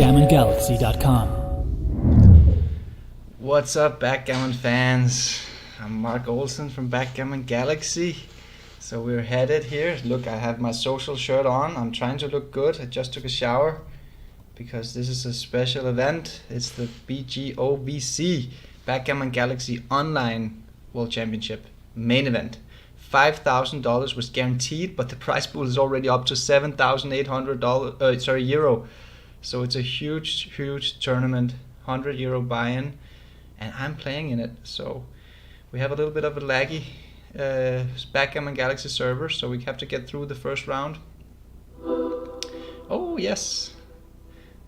BGOWC.com. What's up, Backgammon fans? I'm Marc Olsen from Backgammon Galaxy. So we're headed here. Look, I have my social shirt on. I'm trying to look good. I just took a shower because this is a special event. It's the BGOWC, Backgammon Galaxy Online World Championship main event. $5,000 was guaranteed, but the prize pool is already up to $7,800 euro. So it's a huge tournament, €100 buy-in, and I'm playing in it. So we have a little bit of a laggy Backgammon Galaxy server, so we have to get through the first round. Oh yes,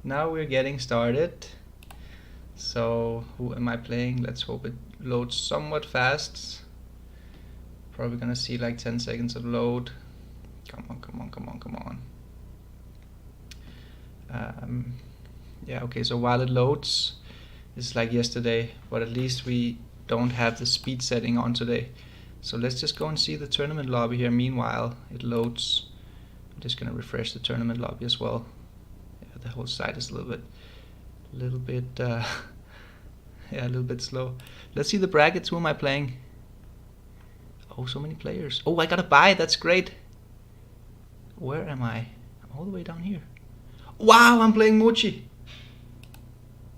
now we're getting started. So who am I playing? Let's hope it loads somewhat fast. Probably gonna see like 10 seconds of load. Come on. Yeah, okay, so while it loads, it's like yesterday, but at least we don't have the speed setting on today. So let's just go and see the tournament lobby here. Meanwhile, it loads. I'm just gonna refresh the tournament lobby as well. Yeah, the whole site is a little bit yeah, a little bit slow. Let's see the brackets. Who am I playing? Oh, so many players. Oh, I got a buy. That's great. Where am I? I'm all the way down here. Wow, I'm playing Mochi.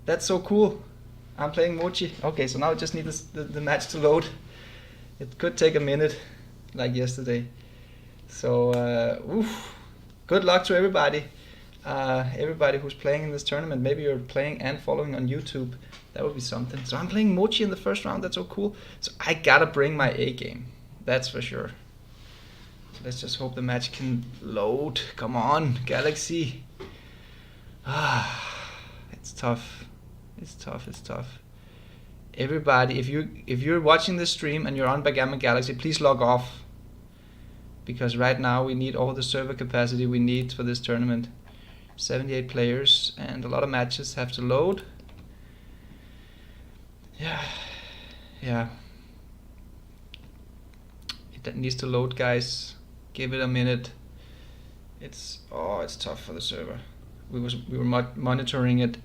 That's so cool. I'm playing Mochi. Okay, so now I just need the match to load. It could take a minute, like yesterday. So, good luck to everybody. Everybody who's playing in this tournament. Maybe you're playing and following on YouTube. That would be something. So I'm playing Mochi in the first round. That's so cool. So I gotta bring my A game. That's for sure. So let's just hope the match can load. Come on, Galaxy. It's tough. It's tough. Everybody, if you're watching this stream and you're on Backgammon Galaxy, please log off. Because right now we need all the server capacity we need for this tournament. 78 players and a lot of matches have to load. Yeah. It needs to load, guys. Give it a minute. It's tough for the server. We were monitoring it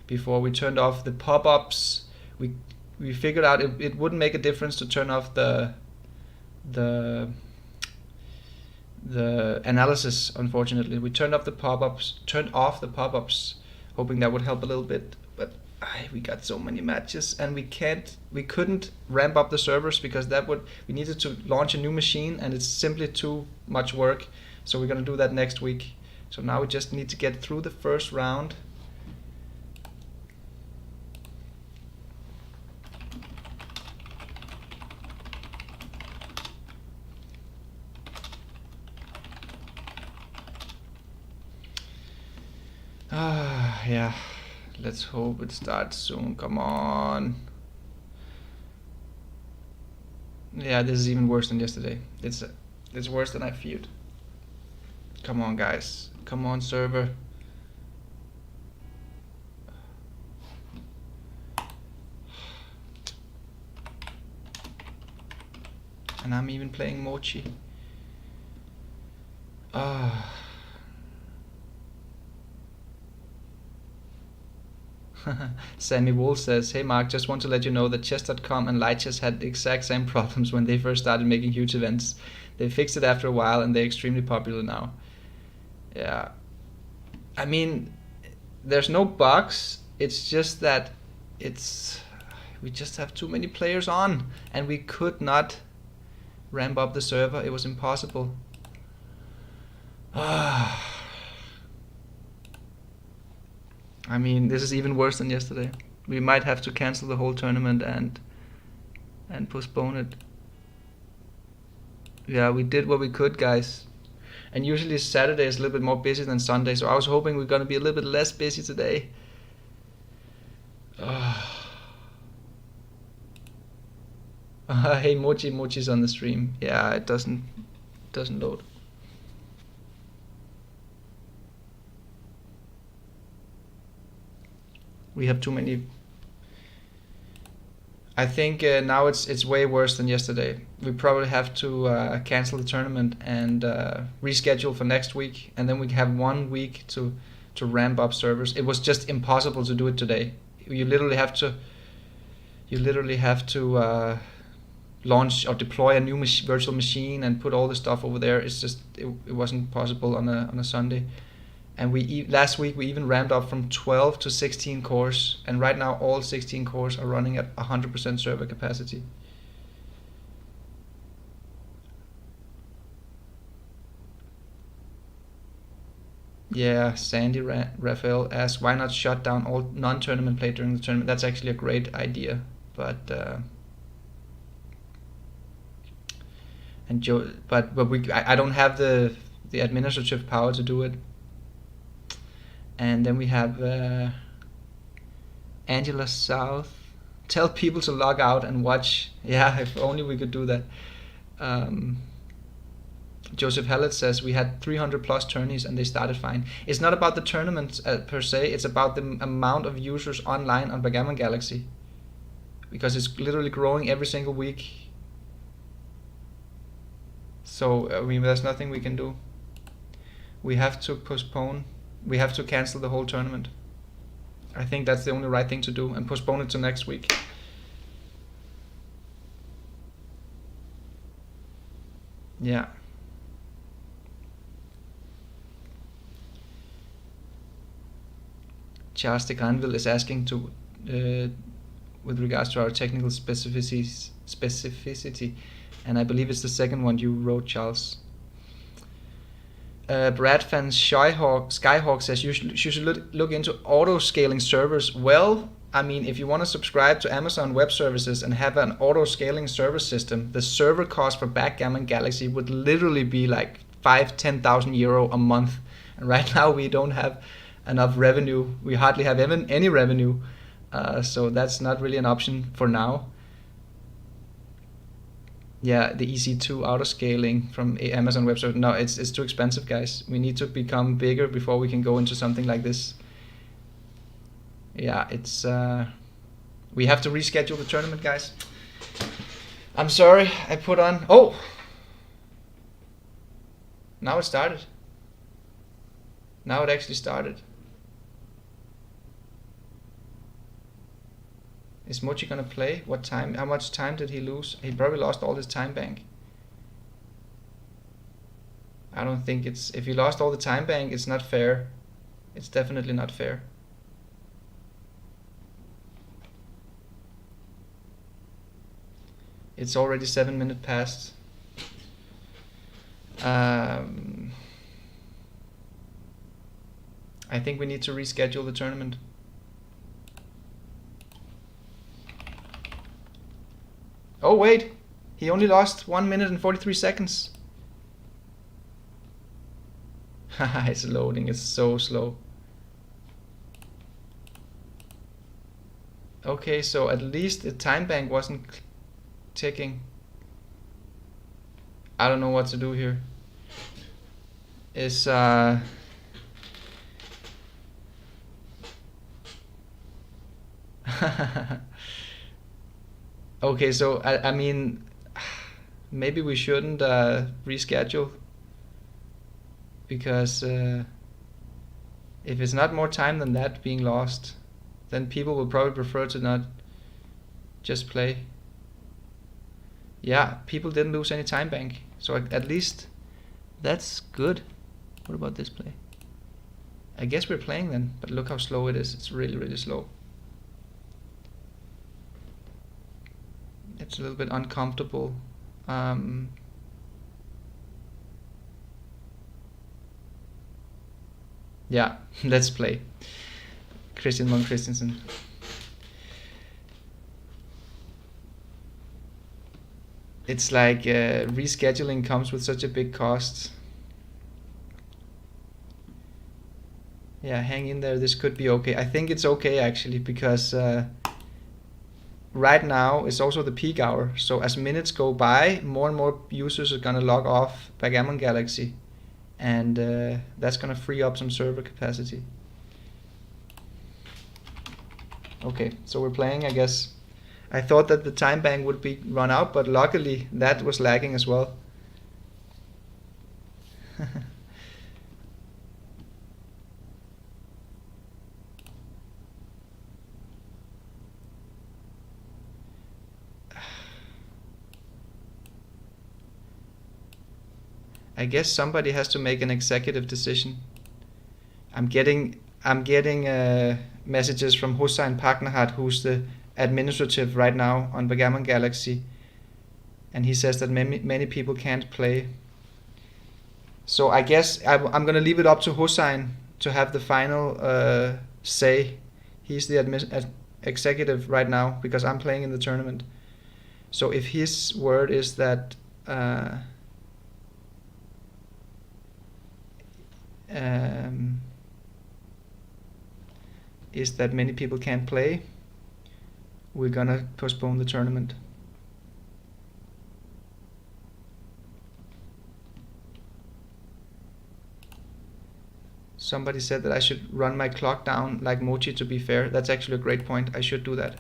before we turned off the pop-ups. We figured out it wouldn't make a difference to turn off the analysis. Unfortunately, we turned off the pop-ups, hoping that would help a little bit. But we got so many matches, and we couldn't ramp up the servers because we needed to launch a new machine, and it's simply too much work. So we're gonna do that next week. So now we just need to get through the first round. Yeah, let's hope it starts soon. Come on. Yeah, this is even worse than yesterday. It's worse than I feared. Come on, guys. Come on, server. And I'm even playing Mochi. Sammy Wool says, "Hey Mark, just want to let you know that chess.com and Lightchess had the exact same problems when they first started making huge events. They fixed it after a while and they're extremely popular now." Yeah, I mean, there's no bugs. It's just that we just have too many players on, and we could not ramp up the server. It was impossible. I mean, this is even worse than yesterday. We might have to cancel the whole tournament and postpone it. Yeah, we did what we could, guys. And usually Saturday is a little bit more busy than Sunday, so I was hoping we're gonna be a little bit less busy today. Hey, Mochi's on the stream. Yeah, it doesn't load. We have too many. I think now it's way worse than yesterday. We probably have to cancel the tournament and reschedule for next week, and then we have 1 week to to ramp up servers. It was just impossible to do it today. You literally have to launch or deploy a new virtual machine and put all the stuff over there. It's just it wasn't possible on a Sunday. And last week we even ramped up from 12 to 16 cores, and right now all 16 cores are running at 100% server capacity. Yeah, Sandy Raphael asks, why not shut down all non-tournament play during the tournament? That's actually a great idea, but and Joe, but I don't have the administrative power to do it. And then we have Angela South. Tell people to log out and watch. Yeah, if only we could do that. Joseph Hallett says we had 300 plus tourneys and they started fine. It's not about the tournaments per se, it's about the amount of users online on Backgammon Galaxy, because it's literally growing every single week. So I mean, there's nothing we can do. We have to postpone. We have to cancel the whole tournament. I think that's the only right thing to do, and postpone it to next week. Yeah. Charles de Granville is asking to, with regards to our technical specificity, and I believe it's the second one you wrote, Charles. Brad Fan Skyhawk says you should look into auto-scaling servers. Well, I mean, if you want to subscribe to Amazon Web Services and have an auto-scaling server system, the server cost for Backgammon Galaxy would literally be like 5,000–10,000 euro a month. And right now we don't have enough revenue. We hardly have even any revenue. So that's not really an option for now. Yeah, the EC2 auto-scaling from Amazon Web Services. No, it's too expensive, guys. We need to become bigger before we can go into something like this. Yeah, it's we have to reschedule the tournament, guys. I'm sorry, I put on. Oh, now it started. Now it actually started. Is Mochi gonna play? What time? How much time did he lose? He probably lost all his time bank. I don't think it's... If he lost all the time bank, it's not fair. It's definitely not fair. It's already 7 minutes past. I think we need to reschedule the tournament. Oh wait, he only lost 1 minute and 43 seconds. Haha, it's loading, it's so slow. Okay, so at least the time bank wasn't ticking. I don't know what to do here. Is okay, so I mean, maybe we shouldn't reschedule, because if it's not more time than that being lost, then people will probably prefer to not just play. Yeah, people didn't lose any time bank, so at least that's good. What about this play? I guess we're playing then, but look how slow it is. It's really, really slow. It's a little bit uncomfortable. Yeah, let's play. Christian Munk Christensen. It's like rescheduling comes with such a big cost. Yeah, hang in there. This could be okay. I think it's okay actually, because right now it's also the peak hour. So as minutes go by, more and more users are gonna log off Backgammon Galaxy, and that's gonna free up some server capacity. Okay, so we're playing, I guess. I thought that the time bank would be run out, but luckily that was lagging as well. I guess somebody has to make an executive decision. I'm getting messages from Hossein Paknahat, who's the administrative right now on Backgammon Galaxy, and he says that many people can't play. So I guess I'm gonna leave it up to Hossein to have the final say. He's the executive right now because I'm playing in the tournament. So if his word is that many people can't play, we're gonna postpone the tournament. Somebody said that I should run my clock down like Mochi, to be fair. That's actually a great point. I should do that.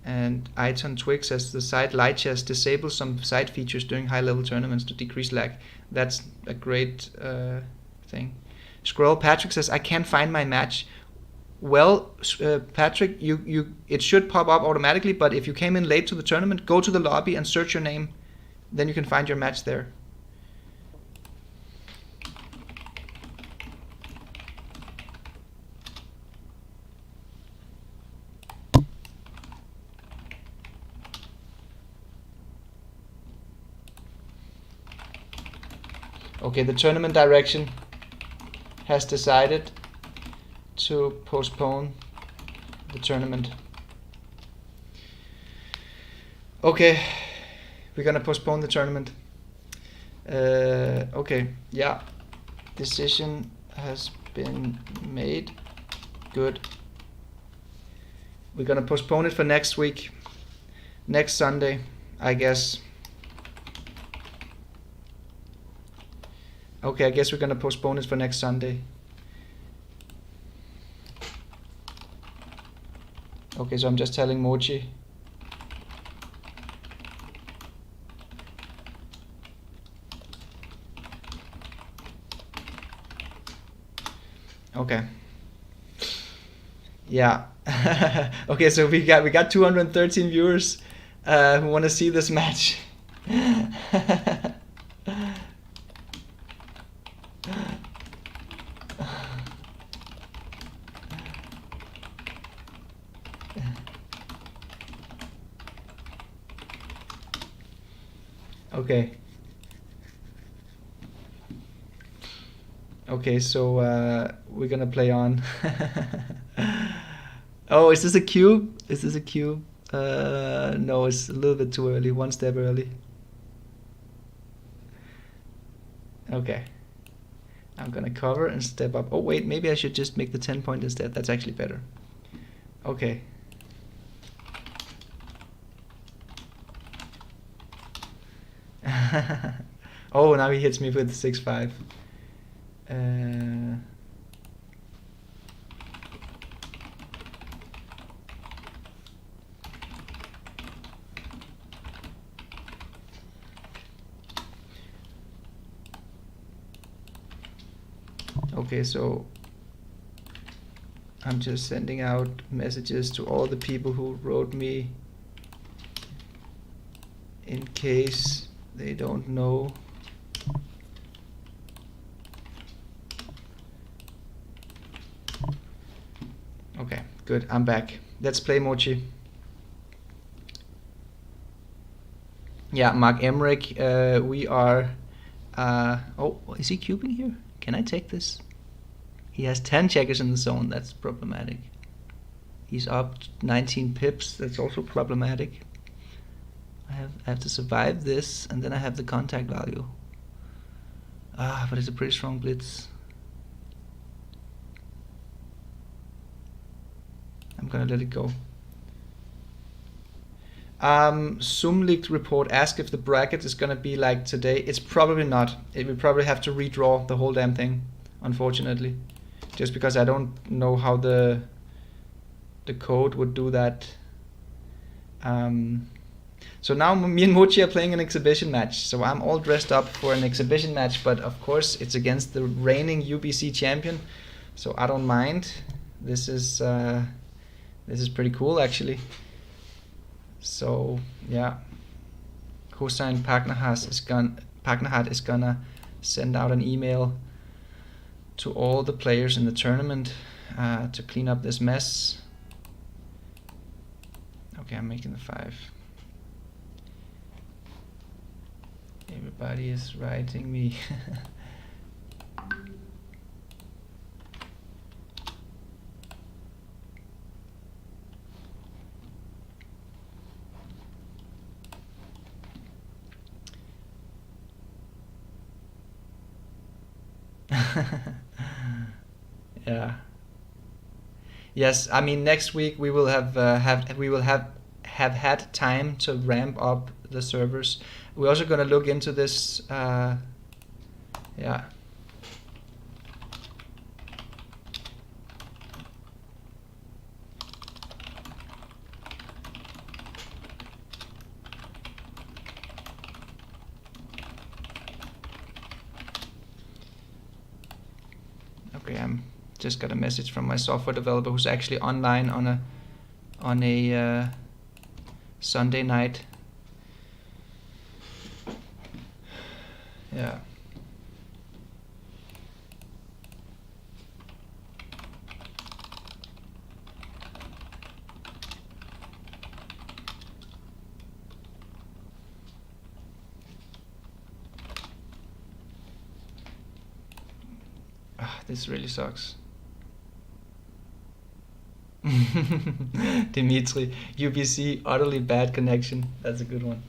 And Iton Twig says the site light chess disables some side features during high level tournaments to decrease lag. That's a great thing. Scroll Patrick says I can't find my match. Well, Patrick, it should pop up automatically, but if you came in late to the tournament, go to the lobby and search your name. Then you can find your match there. Okay, the tournament direction has decided to postpone the tournament. Okay, we're gonna postpone the tournament. Okay, yeah, decision has been made. Good. We're gonna postpone it for next week, next Sunday, I guess. Okay, I guess we're gonna postpone it for next Sunday. Okay, so I'm just telling Mochi. Okay. Yeah. Okay, so we got 213 viewers who want to see this match. Okay. Okay, so we're gonna play on. Oh, is this a cube? Is this a cube? No, it's a little bit too early. One step early. Okay. I'm gonna cover and step up. Oh wait, maybe I should just make the 10 point instead. That's actually better. Okay. Oh, now he hits me with 6-5. Okay, so I'm just sending out messages to all the people who wrote me in case they don't know. Okay, good, I'm back. Let's play Mochi. Yeah, Mark Emmerich, we are... oh, is he cubing here? Can I take this? He has 10 checkers in the zone, that's problematic. He's up 19 pips, that's also problematic. I have to survive this, and then I have the contact value. Ah, but it's a pretty strong blitz. I'm gonna let it go. Zoomleaked report asked if the bracket is gonna be like today. It's probably not. We probably have to redraw the whole damn thing, unfortunately. Just because I don't know how the code would do that. So now me and Mochi are playing an exhibition match. So I'm all dressed up for an exhibition match, but of course it's against the reigning UBC champion. So I don't mind. This is pretty cool actually. So yeah. Hossein Pagnahat is gonna send out an email to all the players in the tournament to clean up this mess. Okay, I'm making the 5. Everybody is writing me. Yeah. Yes, I mean next week we will have had time to ramp up the servers. We're also gonna look into this. Yeah. Okay, I'm just got a message from my software developer who's actually online on a Sunday night. Yeah. This really sucks. Dimitri, UBC, utterly bad connection. That's a good one.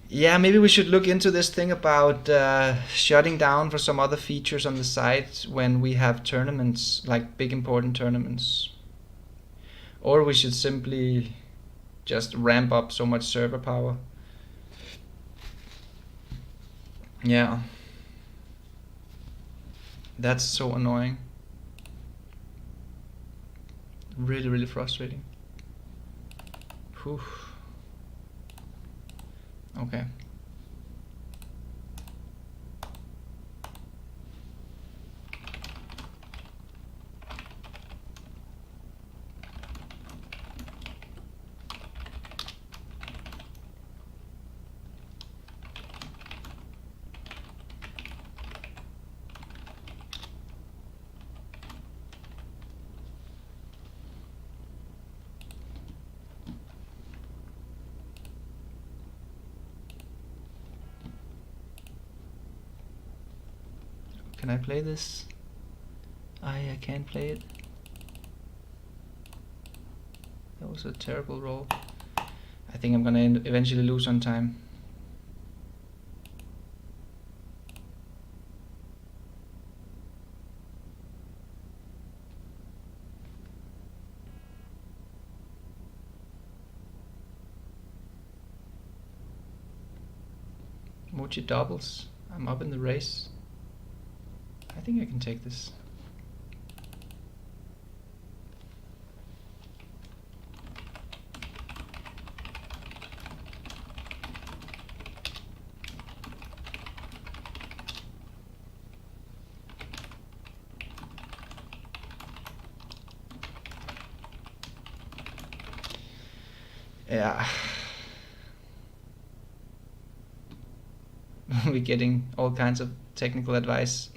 Yeah, maybe we should look into this thing about shutting down for some other features on the site when we have tournaments, like big important tournaments. Or we should simply just ramp up so much server power. Yeah. That's so annoying. Really, really frustrating. Whew. Okay. Can I play this? I can't play it. That was a terrible roll. I think I'm gonna eventually lose on time. Mochi doubles. I'm up in the race. I think I can take this. Yeah. We're getting all kinds of technical advice.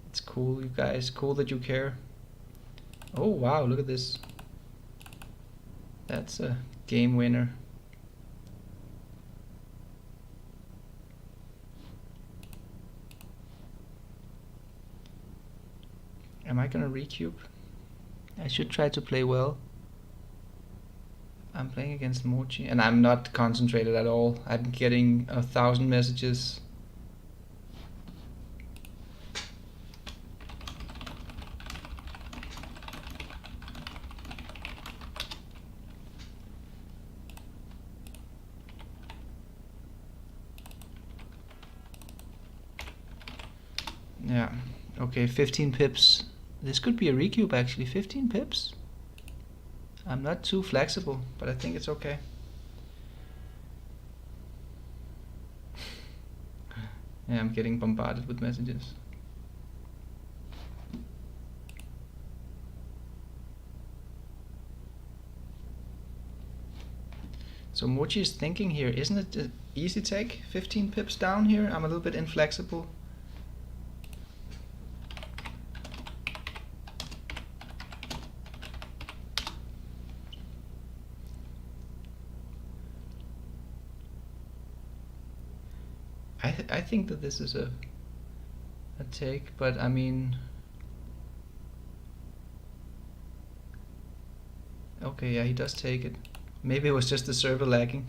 It's cool, you guys. Cool that you care. Oh wow, look at this. That's a game winner. Am I gonna recube? I should try to play well. I'm playing against Mochi and I'm not concentrated at all. I'm getting 1,000 messages. Yeah, okay, 15 pips. This could be a recube actually, 15 pips. I'm not too flexible, but I think it's okay. Yeah, I'm getting bombarded with messages. So Mochi is thinking here, isn't it an easy take? 15 pips down here, I'm a little bit inflexible. I think that this is a take, but I mean, okay, yeah, he does take it. Maybe it was just the server lagging.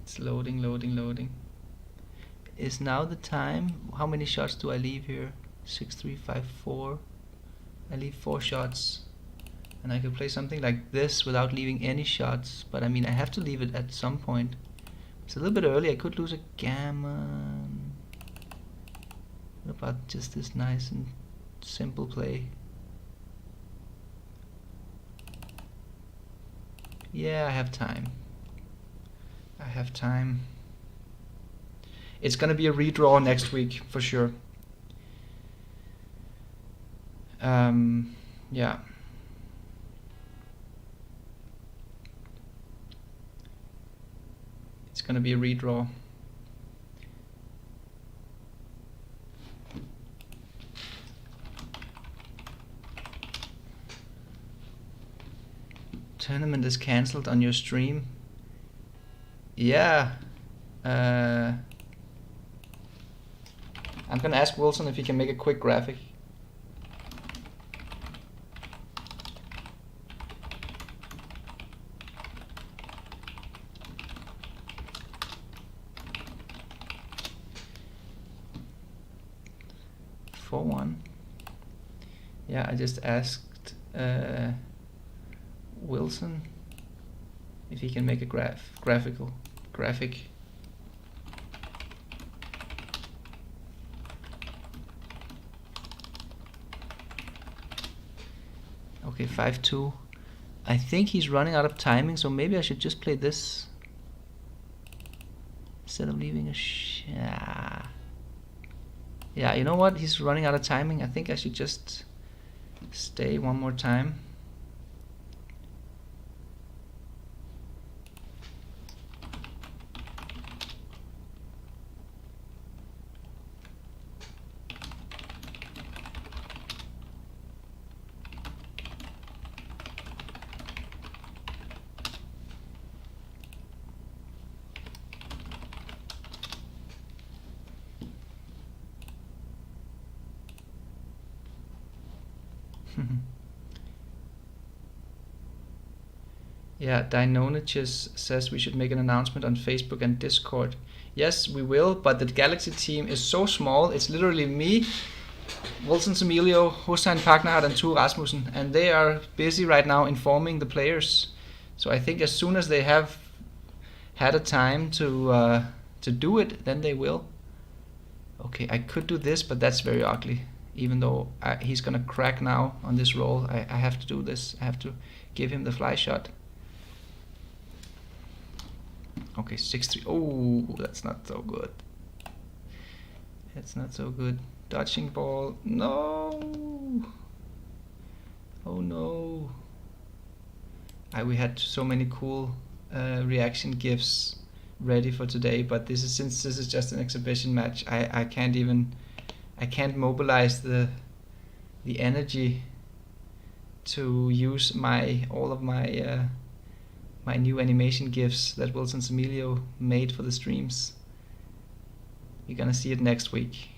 It's loading, loading, loading. Is now the time? How many shots do I leave here? 6, 3, 5, 4. I leave 4 shots. And I could play something like this without leaving any shots. But I mean, I have to leave it at some point. It's a little bit early. I could lose a gammon. What about just this nice and simple play? Yeah, I have time. I have time. It's gonna be a redraw next week for sure. Yeah. It's gonna be a redraw. Tournament is cancelled on your stream. Yeah. I'm gonna ask Wilson if he can make a quick graphic. Yeah, I just asked Wilson if he can make a graphic. Okay, 5-2. I think he's running out of timing, so maybe I should just play this instead of leaving a yeah, you know what? He's running out of timing. I think I should just stay one more time. Yeah, Deinoniches says we should make an announcement on Facebook and Discord. Yes, we will, but the Galaxy team is so small. It's literally me, Wilson Emilio, Hossein Pagnard, and Ture Rasmussen, and they are busy right now informing the players. So I think as soon as they have had a time to do it, then they will. Okay, I could do this, but that's very ugly. Even though he's gonna crack now on this roll, I have to do this. I have to give him the fly shot. Okay, 6-3. Oh, that's not so good. That's not so good. Dodging ball. No. Oh no. We had so many cool reaction gifs ready for today, but since this is just an exhibition match, I can't mobilize the energy to use all of my my new animation gifs that Wilson Emilio made for the streams. You're gonna see it next week.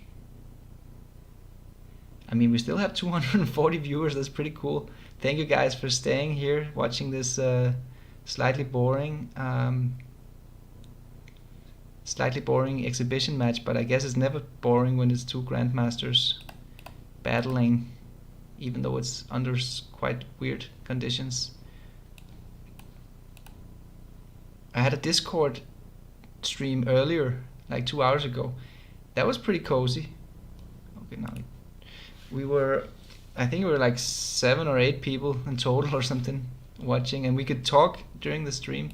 I mean, we still have 240 viewers. That's pretty cool. Thank you guys for staying here, watching this slightly boring exhibition match, but I guess it's never boring when it's two grandmasters battling, even though it's under quite weird conditions. I had a Discord stream earlier, like 2 hours ago. That was pretty cozy. Okay, now I think we were like 7 or 8 people in total or something. watching, and we could talk during the stream.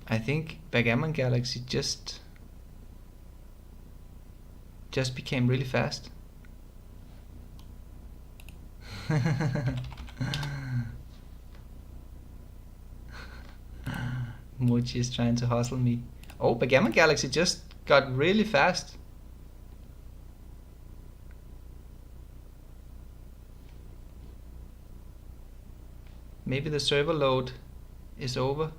I think Backgammon Galaxy just became really fast. Mochi is trying to hustle me. Oh, Backgammon Galaxy just got really fast. Maybe the server load is over.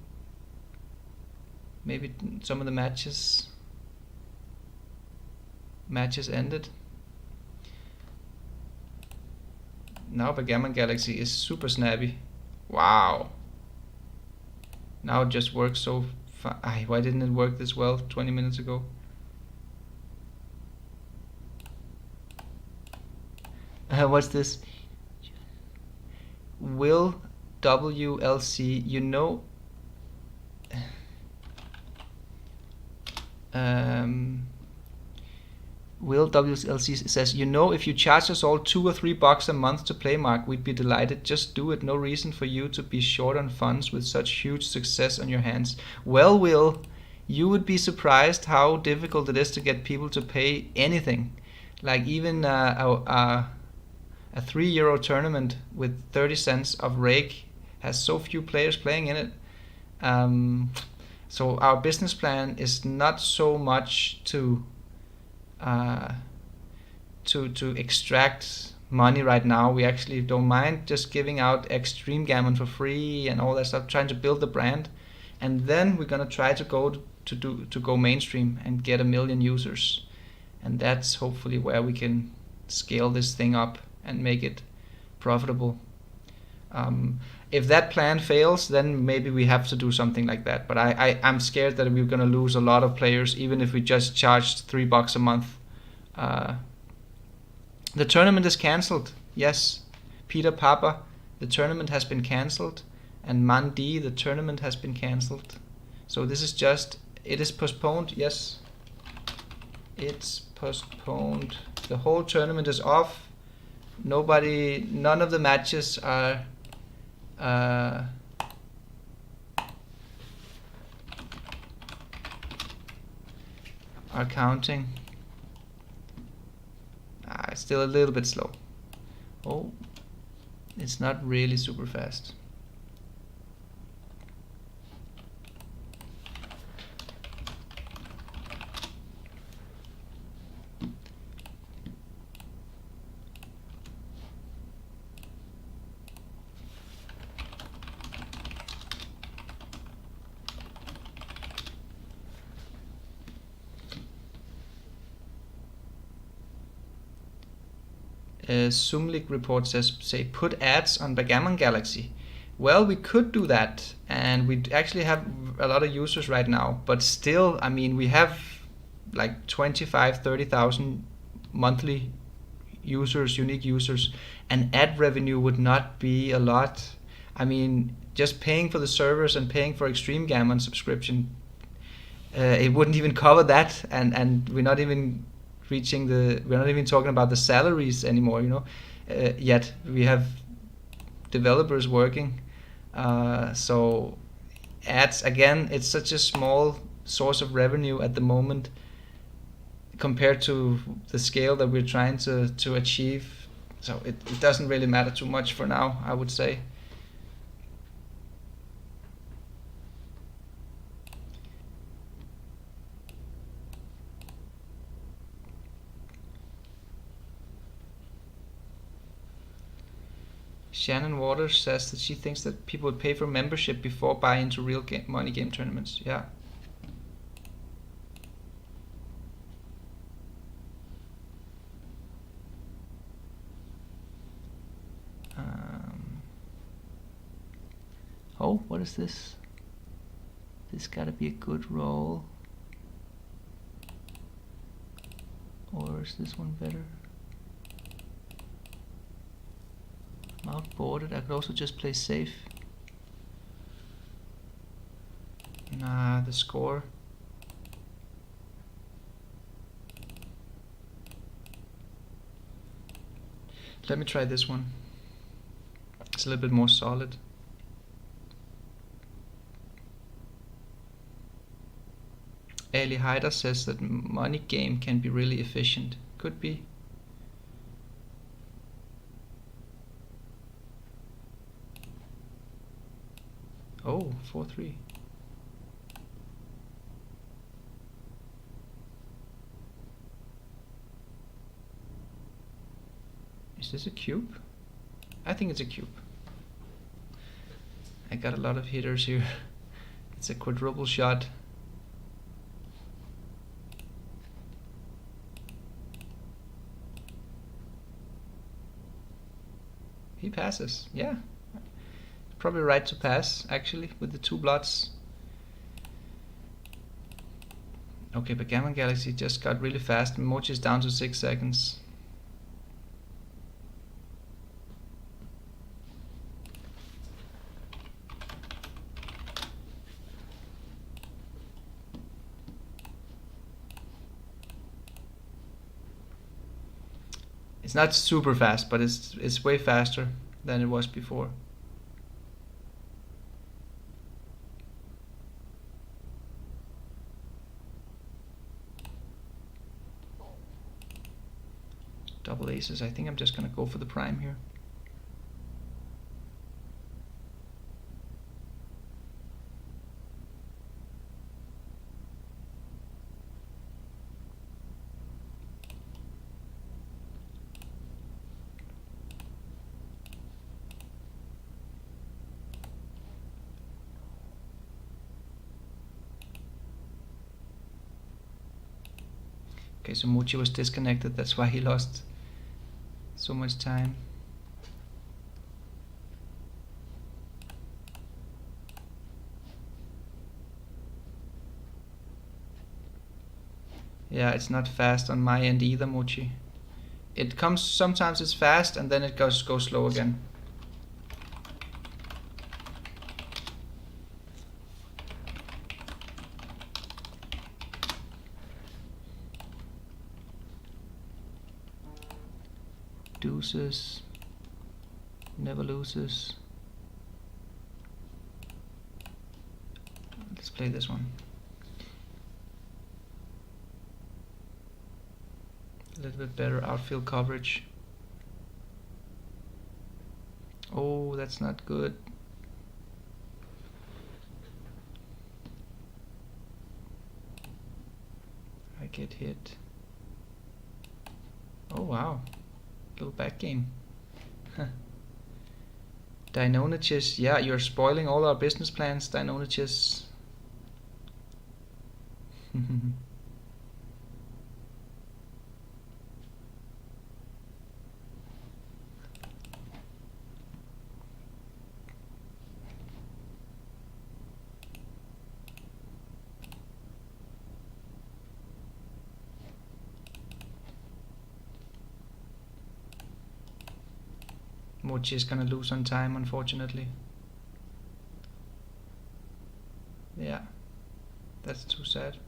Maybe some of the matches ended. Now Backgammon Galaxy is super snappy. Wow. Now it just works so fast. Why didn't it work this well 20 minutes ago? What's this? Will WLC, you know... Will WLC says, you know, if you charge us all $2 or $3 a month to play, Mark, we'd be delighted. Just do it. No reason for you to be short on funds with such huge success on your hands. Well, Will, you would be surprised how difficult it is to get people to pay anything. Like even a €3 tournament with 30 cents of rake has so few players playing in it. So our business plan is not so much to extract money right now. We actually don't mind just giving out Extreme Gammon for free and all that stuff, trying to build the brand, and then we're gonna try to go mainstream and get 1 million users, and that's hopefully where we can scale this thing up and make it profitable. If that plan fails, then maybe we have to do something like that. But I'm scared that we're going to lose a lot of players, even if we just charged $3 a month. The tournament is cancelled. Yes, Peter Papa, the tournament has been cancelled. And Mandi, the tournament has been cancelled. So this is just, it is postponed. Yes, it's postponed. The whole tournament is off. None of the matches are counting. It's still a little bit slow. Oh, it's not really super fast. Sumlik report says, put ads on Backgammon Galaxy. Well, we could do that, and we actually have a lot of users right now, but still, I mean, we have like 25-30,000 monthly users, unique users, and ad revenue would not be a lot. I mean, just paying for the servers and paying for Extreme Gammon subscription, it wouldn't even cover that, and we're not even we're not even talking about the salaries anymore, you know. Yet we have developers working, so ads, again, it's such a small source of revenue at the moment compared to the scale that we're trying to achieve, so it doesn't really matter too much for now, I would say. Shannon Waters says that she thinks that people would pay for membership before buying into real money game tournaments. Yeah. Oh, what is this? This gotta be a good roll. Or is this one better? I'm outboarded. I could also just play safe. Nah, the score. Let me try this one. It's a little bit more solid. Ali Hyder says that money game can be really efficient. Could be. Oh, 4-3. Is this a cube? I think it's a cube. I got a lot of hitters here. It's a quadruple shot. He passes, yeah. Probably right to pass, actually, with the 2 blots. Okay, Backgammon Galaxy just got really fast. Mochi is down to 6 seconds. It's not super fast, but it's way faster than it was before. Double aces. I think I'm just gonna go for the prime here. Okay, so Mochi was disconnected, that's why he lost so much time. Yeah, it's not fast on my end either, Mochi. It comes, sometimes it's fast and then it goes slow again. Deuces, never loses. Let's play this one. A little bit better outfield coverage. Oh, that's not good. I get hit. Oh wow. Little back game. Deinonychus, yeah, you're spoiling all our business plans, Deinonychus. Mochi is gonna lose on time, unfortunately. Yeah, that's too sad.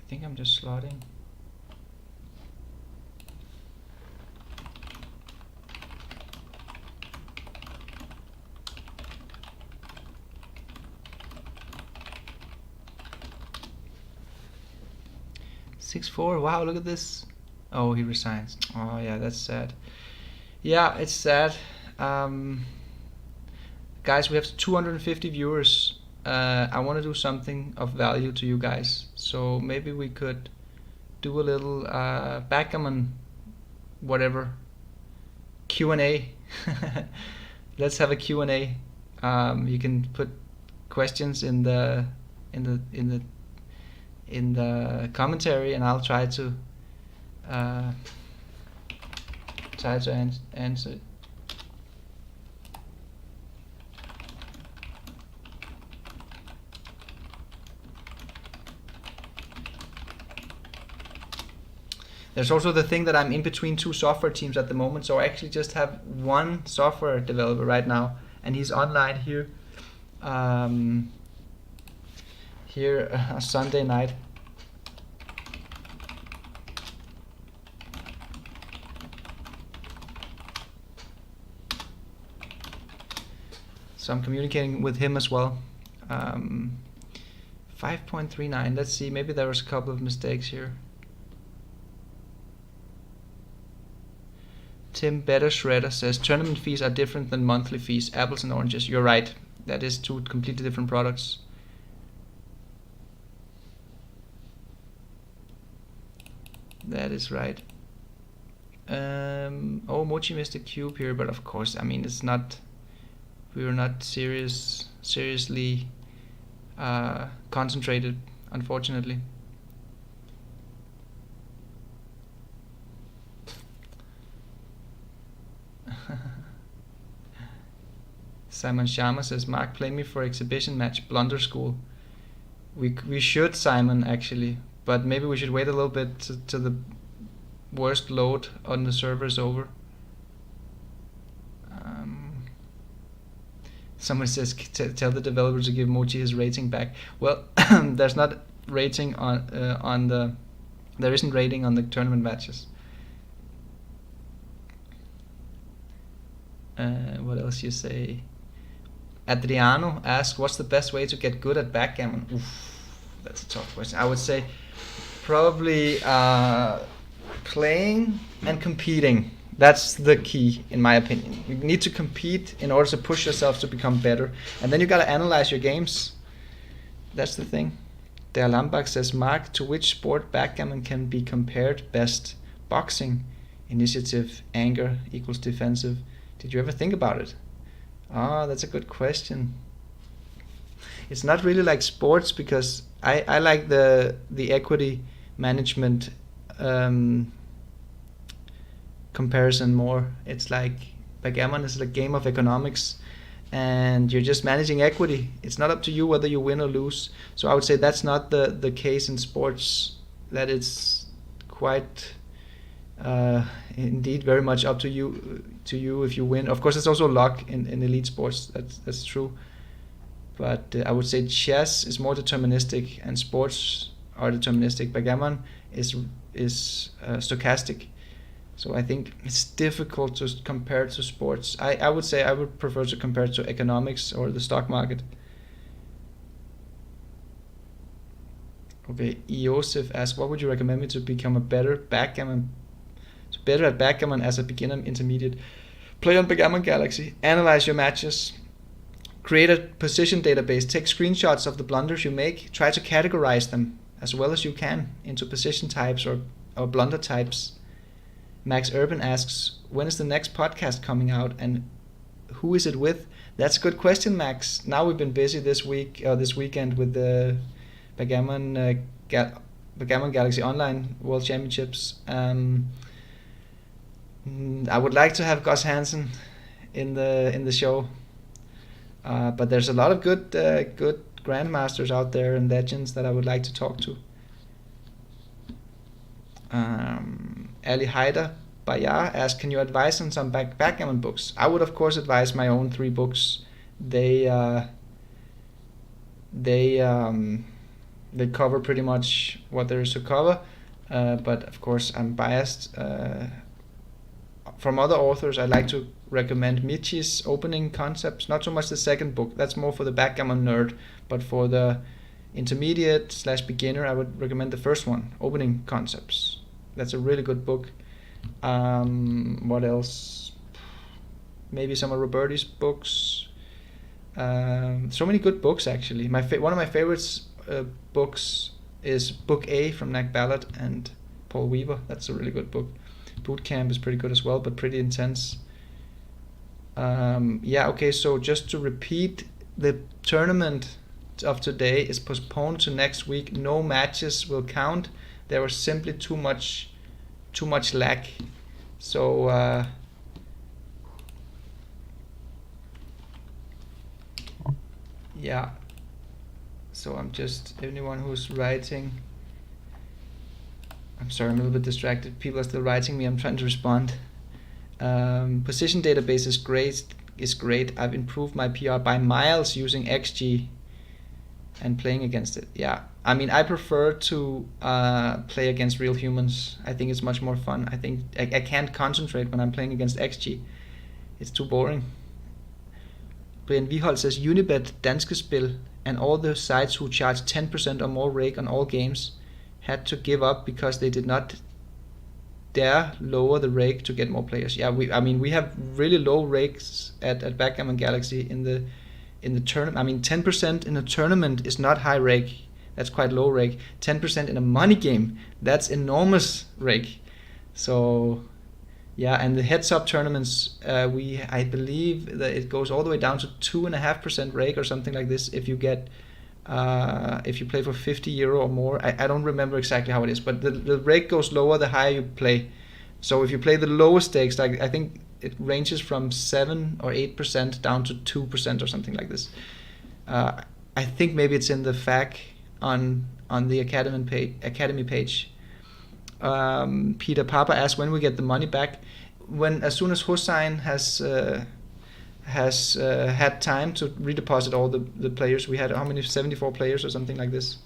I think I'm just slotting. (6-4). Wow, look at this. Oh, he resigns. Oh yeah, that's sad. Yeah, it's sad. Guys, we have 250 viewers. I want to do something of value to you guys, so maybe we could do a little backgammon, whatever, Q&A. Let's have a Q&A. You can put questions in the commentary, and I'll try to answer it. There's also the thing that I'm in between two software teams at the moment, so I actually just have one software developer right now, and he's online here. Here Sunday night. So I'm communicating with him as well. 5.39. Let's see. Maybe there was a couple of mistakes here. Tim Better Shredder says tournament fees are different than monthly fees. Apples and oranges. You're right. That is two completely different products. That is right. Oh, Mochi missed a cube here, but of course, I mean, it's not. We were not seriously concentrated, unfortunately. Simon Sharma says, Mark, play me for exhibition match, Blunder School. We should, Simon, actually, but maybe we should wait a little bit till the worst load on the server is over. Someone says, tell the developer to give Mochi his rating back. Well, there's not rating on the. There isn't rating on the tournament matches. What else you say? Adriano asks, what's the best way to get good at backgammon? Oof, that's a tough question. I would say probably playing and competing. That's the key, in my opinion. You need to compete in order to push yourself to become better. And then you got to analyze your games. That's the thing. Der Lambach says, Mark, to which sport backgammon can be compared best? Boxing, initiative, anger equals defensive. Did you ever think about it? Ah, that's a good question. It's not really like sports, because I like the equity management comparison more. It's like backgammon is a game of economics, and you're just managing equity. It's not up to you whether you win or lose. So I would say that's not the case in sports. That it's quite indeed very much up to you if you win. Of course, it's also luck in elite sports. That's true. But I would say chess is more deterministic, and sports are deterministic. Backgammon is stochastic. So I think it's difficult to compare to sports. I would say I would prefer to compare it to economics or the stock market. Okay, Iosif asks, what would you recommend me to become a better at backgammon as a beginner intermediate? Play on Backgammon Galaxy, analyze your matches, create a position database, take screenshots of the blunders you make, try to categorize them as well as you can into position types or blunder types. Max Urban asks, when is the next podcast coming out and who is it with? That's a good question, Max. Now we've been busy this weekend with the Backgammon Galaxy Online World Championships. I would like to have Gus Hansen in the show, but there's a lot of good grandmasters out there and legends that I would like to talk to. Ali Haider Bayar asks, can you advise on some backgammon books? I would of course advise my own 3 books. They cover pretty much what there is to cover, but of course I'm biased. From other authors, I like to recommend Michi's opening concepts. Not so much the second book, that's more for the backgammon nerd, but for the intermediate/beginner, I would recommend the first one, Opening Concepts. That's a really good book. What else? Maybe some of Roberti's books. So many good books, actually. One of my favorites books is Book A from Nag Ballard and Paul Weaver. That's a really good book. Boot Camp is pretty good as well, but pretty intense. Okay, so just to repeat, the tournament of today is postponed to next week. No matches will count. There was simply too much lag. So so I'm just, anyone who's writing, I'm sorry, I'm a little bit distracted. People are still writing me. I'm trying to respond. Position database is great. I've improved my PR by miles using XG and playing against it. Yeah, I mean, I prefer to play against real humans. I think it's much more fun. I think I can't concentrate when I'm playing against XG. It's too boring. Brian Vihold says Unibet, Danske Spil, and all the sites who charge 10% or more rake on all games had to give up because they did not dare lower the rake to get more players. Yeah, we have really low rakes at Backgammon Galaxy in the tournament. I mean, 10% in a tournament is not high rake. That's quite low rake. 10% in a money game, that's enormous rake. So yeah, and the heads-up tournaments, I believe that it goes all the way down to 2.5% rake or something like this if you get if you play for €50 or more. I don't remember exactly how it is, but the rake goes lower the higher you play. So if you play the lowest stakes, like I think it ranges from 7 or 8% down to 2% or something like this. I think maybe it's in the FAQ on the Academy page. Peter Papa asked when we get the money back. As soon as Hossein has had time to redeposit all the players. We had how many? 74 players or something like this.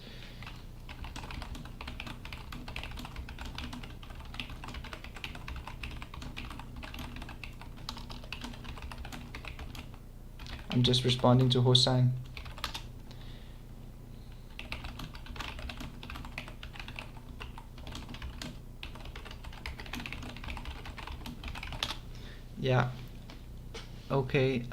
I'm just responding to Hossein. Yeah. Okay.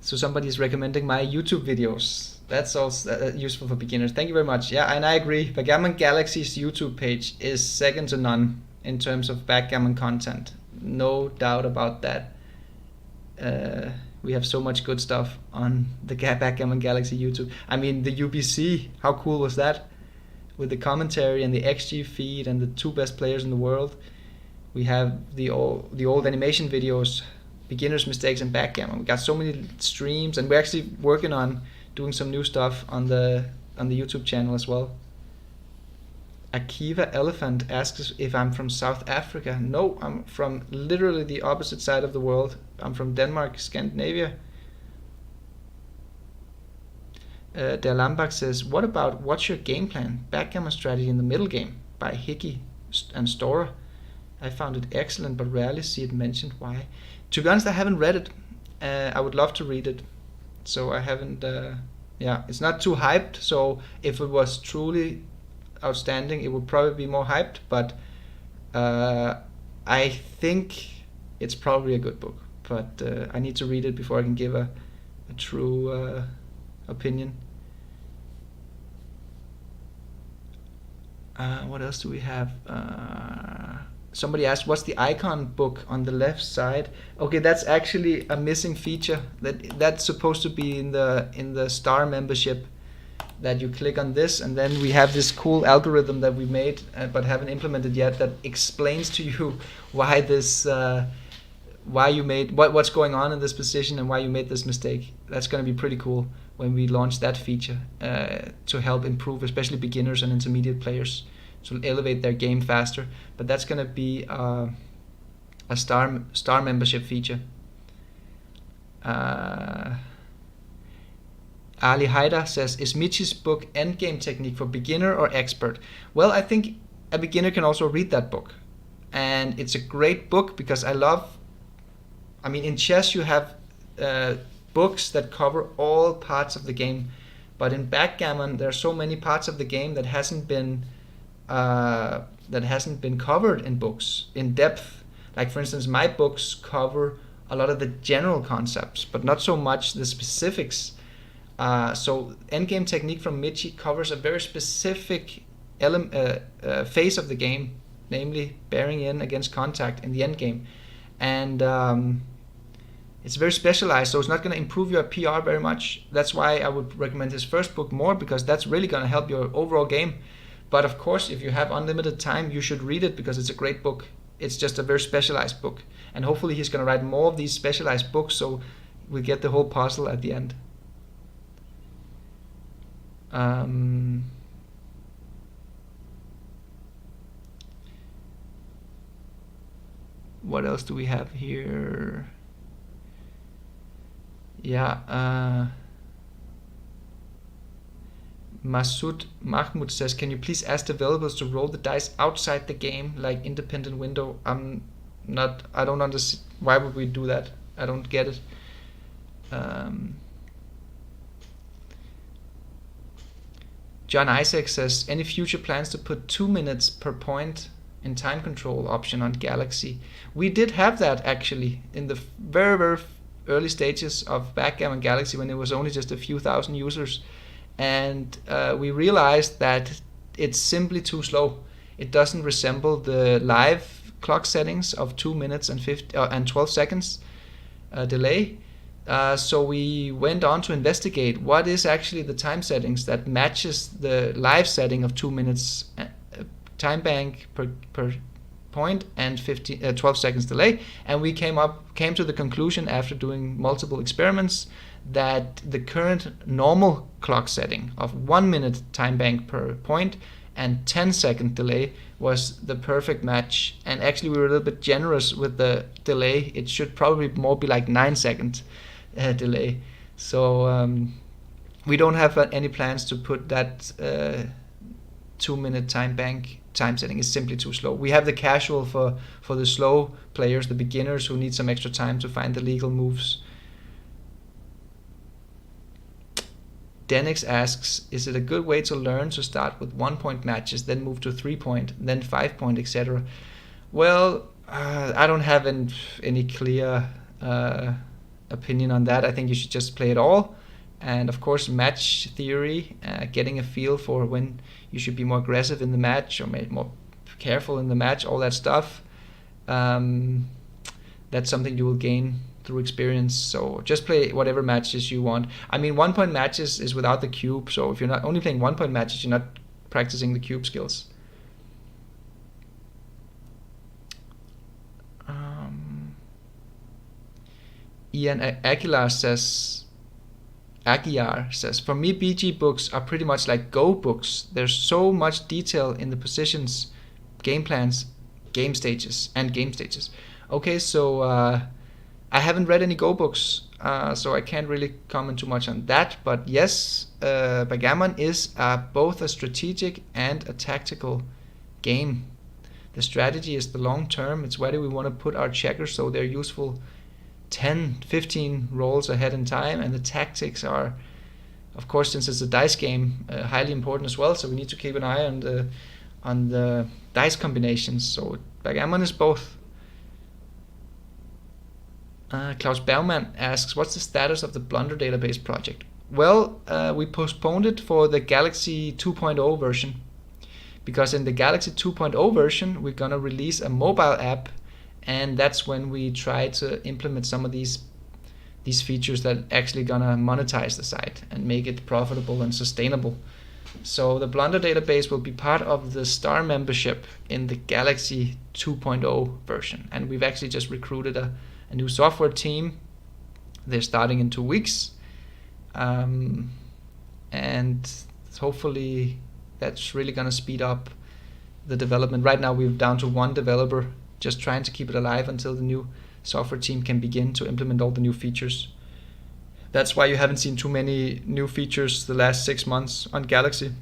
So somebody is recommending my YouTube videos. That's also useful for beginners. Thank you very much. Yeah, and I agree. Backgammon Galaxy's YouTube page is second to none in terms of backgammon content. No doubt about that. We have so much good stuff on the Backgammon Galaxy YouTube. I mean, the UBC, how cool was that? With the commentary and the XG feed and the 2 best players in the world. We have the old animation videos, beginners' mistakes and backgammon. We got so many streams, and we're actually working on doing some new stuff on the YouTube channel as well. Akiva Elephant asks if I'm from South Africa. No, I'm from literally the opposite side of the world. I'm from Denmark, Scandinavia. Der Lambach says, what about What's Your Game Plan? Backgammon Strategy in the Middle Game by Hickey and Storer. I found it excellent, but rarely see it mentioned. Why? To be honest, I haven't read it. I would love to read it. So I haven't, yeah, it's not too hyped. So if it was truly outstanding, it would probably be more hyped. But I think it's probably a good book. But I need to read it before I can give a true opinion. What else do we have? Somebody asked, what's the icon book on the left side? Okay, that's actually a missing feature. That's supposed to be in the star membership, that you click on this, and then we have this cool algorithm that we made but haven't implemented yet, that explains to you why this why you made what's going on in this position and why you made this mistake. That's going to be pretty cool when we launch that feature to help improve especially beginners and intermediate players, to elevate their game faster. But that's going to be a star membership feature. Ali Haida says, is Michi's book Endgame Technique for beginner or expert? Well, I think a beginner can also read that book. And it's a great book because I mean, in chess you have books that cover all parts of the game. But in backgammon, there are so many parts of the game that hasn't been covered in books in depth. Like, for instance, my books cover a lot of the general concepts, but not so much the specifics. So Endgame Technique from Michi covers a very specific phase of the game, namely bearing in against contact in the endgame. And it's very specialized, so it's not going to improve your PR very much. That's why I would recommend his first book more, because that's really going to help your overall game. But of course, if you have unlimited time, you should read it because it's a great book. It's just a very specialized book. And hopefully he's going to write more of these specialized books so we get the whole puzzle at the end. What else do we have here? Yeah, Masoud Mahmoud says, can you please ask developers to roll the dice outside the game, like independent window? I don't understand. Why would we do that? I don't get it. John Isaac says, any future plans to put 2 minutes per point in time control option on Galaxy? We did have that actually in the very, very early stages of Backgammon Galaxy, when it was only just a few thousand users. And we realized that it's simply too slow. It doesn't resemble the live clock settings of 2 minutes and 12 seconds delay. So we went on to investigate what is actually the time settings that matches the live setting of 2 minutes time bank per point and 12 seconds delay, and we came to the conclusion after doing multiple experiments that the current normal clock setting of 1 minute time bank per point and 10-second delay was the perfect match. And actually we were a little bit generous with the delay. It should probably more be like 9-second delay. So we don't have any plans to put that 2 minute time bank time setting. Is simply too slow. We have the casual for the slow players, the beginners who need some extra time to find the legal moves. Denix asks, is it a good way to learn to start with 1 point matches, then move to 3 point, then 5 point, etc.? Well, I don't have any clear opinion on that. I think you should just play it all. And of course, match theory, getting a feel for when you should be more aggressive in the match or more careful in the match, all that stuff. That's something you will gain through experience. So just play whatever matches you want. I mean, 1 point matches is without the cube. So if you're not only playing 1 point matches, you're not practicing the cube skills. Ian Aguilar says, for me, BG books are pretty much like Go books. There's so much detail in the positions, game plans, game stages. Okay, so I haven't read any Go books, so I can't really comment too much on that. But yes, Backgammon is both a strategic and a tactical game. The strategy is the long term. It's where do we want to put our checkers so they're useful 10, 15 rolls ahead in time, and the tactics are, of course, since it's a dice game, highly important as well. So we need to keep an eye on the dice combinations. So Backgammon is both. Klaus Bergman asks, what's the status of the Blunder database project? Well, we postponed it for the Galaxy 2.0 version, because in the Galaxy 2.0 version we're gonna release a mobile app. And that's when we try to implement some of these features that actually gonna monetize the site and make it profitable and sustainable. So the Blunder database will be part of the Star membership in the Galaxy 2.0 version. And we've actually just recruited a new software team. They're starting in 2 weeks. And hopefully that's really gonna speed up the development. Right now we're down to 1 developer, just trying to keep it alive until the new software team can begin to implement all the new features. That's why you haven't seen too many new features the last 6 months on Galaxy.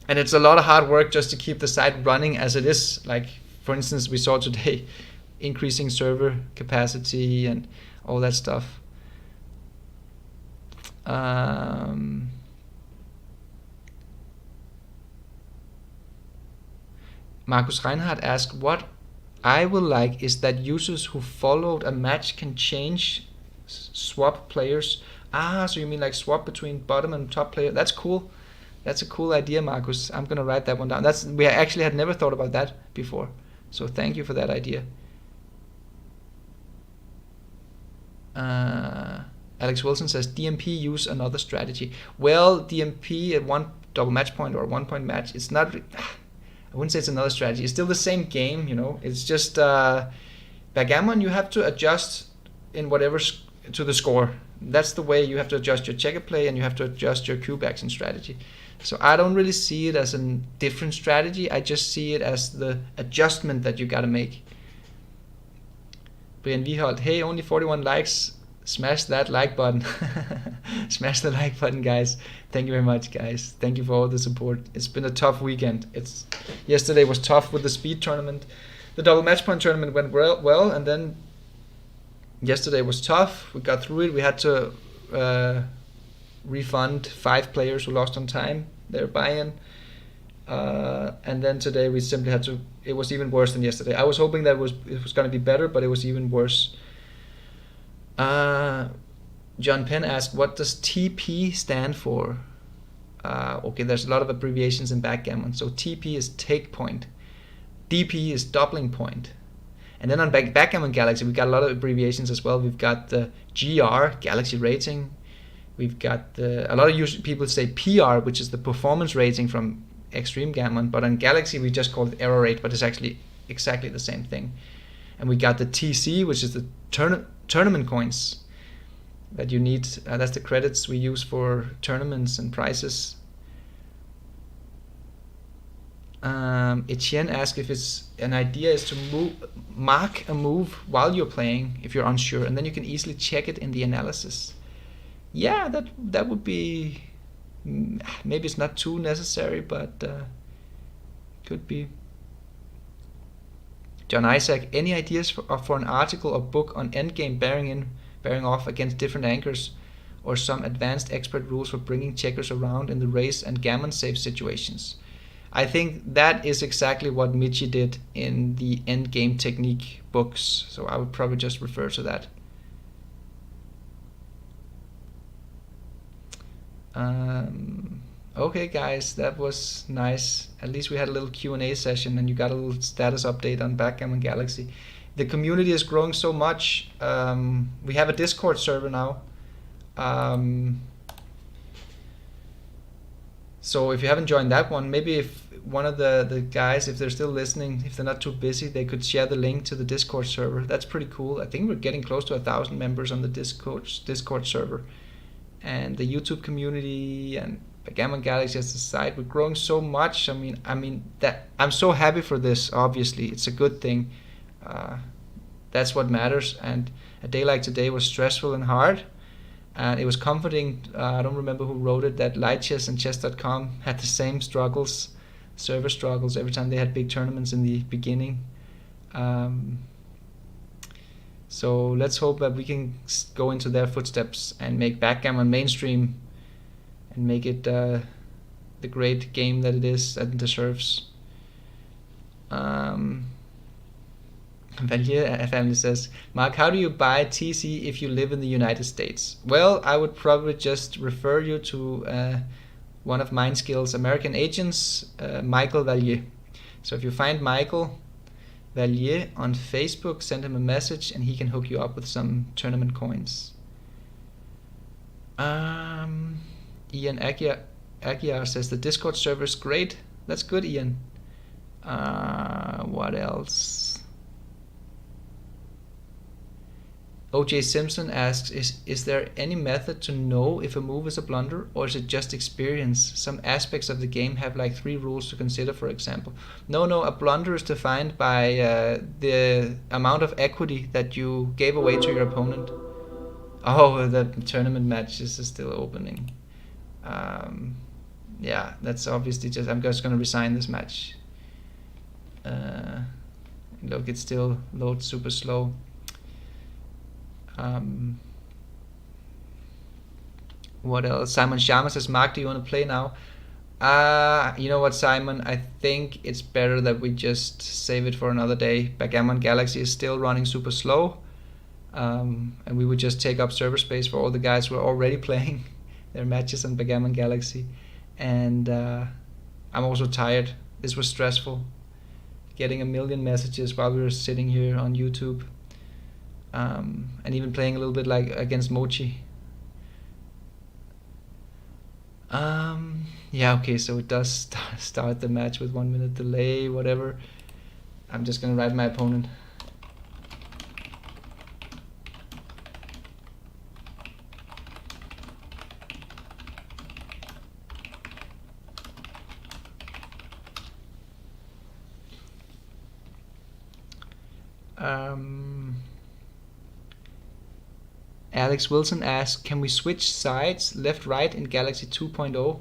And it's a lot of hard work just to keep the site running as it is. Like, for instance, we saw today increasing server capacity and all that stuff. Marcus Reinhardt asked, what I will like is that users who followed a match can swap players. So you mean like swap between bottom and top player? That's cool. That's a cool idea, Marcus. I'm gonna write that one down. We actually had never thought about that before. So thank you for that idea. Alex Wilson says, DMP use another strategy. Well, DMP at 1 double match point or 1 point match, it's not... I wouldn't say it's another strategy. It's still the same game, you know. It's just Backgammon, you have to adjust in whatever to the score. That's the way you have to adjust your checker play, and you have to adjust your cube action strategy. So I don't really see it as a different strategy. I just see it as the adjustment that you got to make. Brian Viholt, hey, only 41 likes. Smash that like button. Smash the like button, guys. Thank you very much, guys. Thank you for all the support. It's been a tough weekend. Yesterday was tough with the speed tournament. The double match point tournament went well, and then yesterday was tough. We got through it. We had to refund 5 players who lost on time their buy-in. And then today we simply had to. It was even worse than yesterday. I was hoping that it was going to be better, but it was even worse. John Penn asked, what does TP stand for? Okay, there's a lot of abbreviations in Backgammon. So TP is take point, DP is doubling point, and then on Backgammon Galaxy we got a lot of abbreviations as well. We've got the GR, Galaxy Rating. We've got a lot of people say PR, which is the performance rating from Extreme Gammon, but on Galaxy we just call it error rate, but it's actually exactly the same thing. And we got the TC, which is the tournament coins that you need. That's the credits we use for tournaments and prizes. Etienne asked if it's an idea is to mark a move while you're playing if you're unsure, and then you can easily check it in the analysis. Yeah, that would be, maybe it's not too necessary, but could be. John Isaac, any ideas for an article or book on endgame bearing off against different anchors, or some advanced expert rules for bringing checkers around in the race and gammon safe situations? I think that is exactly what Mochi did in the endgame technique books, so I would probably just refer to that. Okay, guys, that was nice. At least we had a little Q&A session and you got a little status update on Backgammon Galaxy. The community is growing so much. We have a Discord server now. So if you haven't joined that one, maybe if one of the guys, if they're still listening, if they're not too busy, they could share the link to the Discord server. That's pretty cool. I think we're getting close to 1,000 members on the Discord server. And the YouTube community and Backgammon Galaxy as a site, we're growing so much. I mean that I'm so happy for this. Obviously, it's a good thing. That's what matters. And a day like today was stressful and hard, and it was comforting. I don't remember who wrote it, that Lightchess and Chess.com had the same struggles, server struggles, every time they had big tournaments in the beginning. So let's hope that we can go into their footsteps and make Backgammon mainstream and make it the great game that it is and deserves. Valier family says, Mark, how do you buy TC if you live in the United States? Well, I would probably just refer you to one of MindSkill's American agents, Michael Valier. So if you find Michael Valier on Facebook, send him a message and he can hook you up with some tournament coins. Ian Aguiar says the Discord server is great. That's good, Ian. What else? OJ Simpson asks, is there any method to know if a move is a blunder, or is it just experience? Some aspects of the game have like 3 rules to consider, for example. No, a blunder is defined by the amount of equity that you gave away to your opponent. Oh, the tournament matches is still opening. Yeah, that's obviously just, I'm just going to resign this match. Look, it still loads super slow. What else? Simon Sharma says, Mark, do you want to play now? You know what, Simon? I think it's better that we just save it for another day. Backgammon Galaxy is still running super slow. And we would just take up server space for all the guys who are already playing their matches on Backgammon Galaxy. And I'm also tired. This was stressful. Getting a million messages while we were sitting here on YouTube. And even playing a little bit like against Mochi. Yeah, okay, so it does start the match with 1 minute delay, whatever. I'm just gonna write my opponent. Alex Wilson asks, can we switch sides left right in Galaxy 2.0?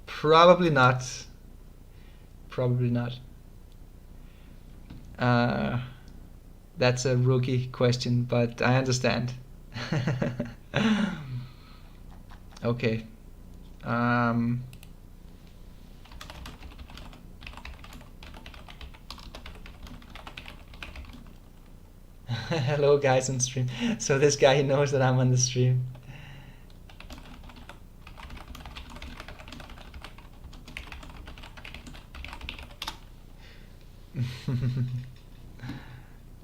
Probably not. Probably not. That's a rookie question, but I understand. Okay. Hello guys on stream. So this guy, he knows that I'm on the stream.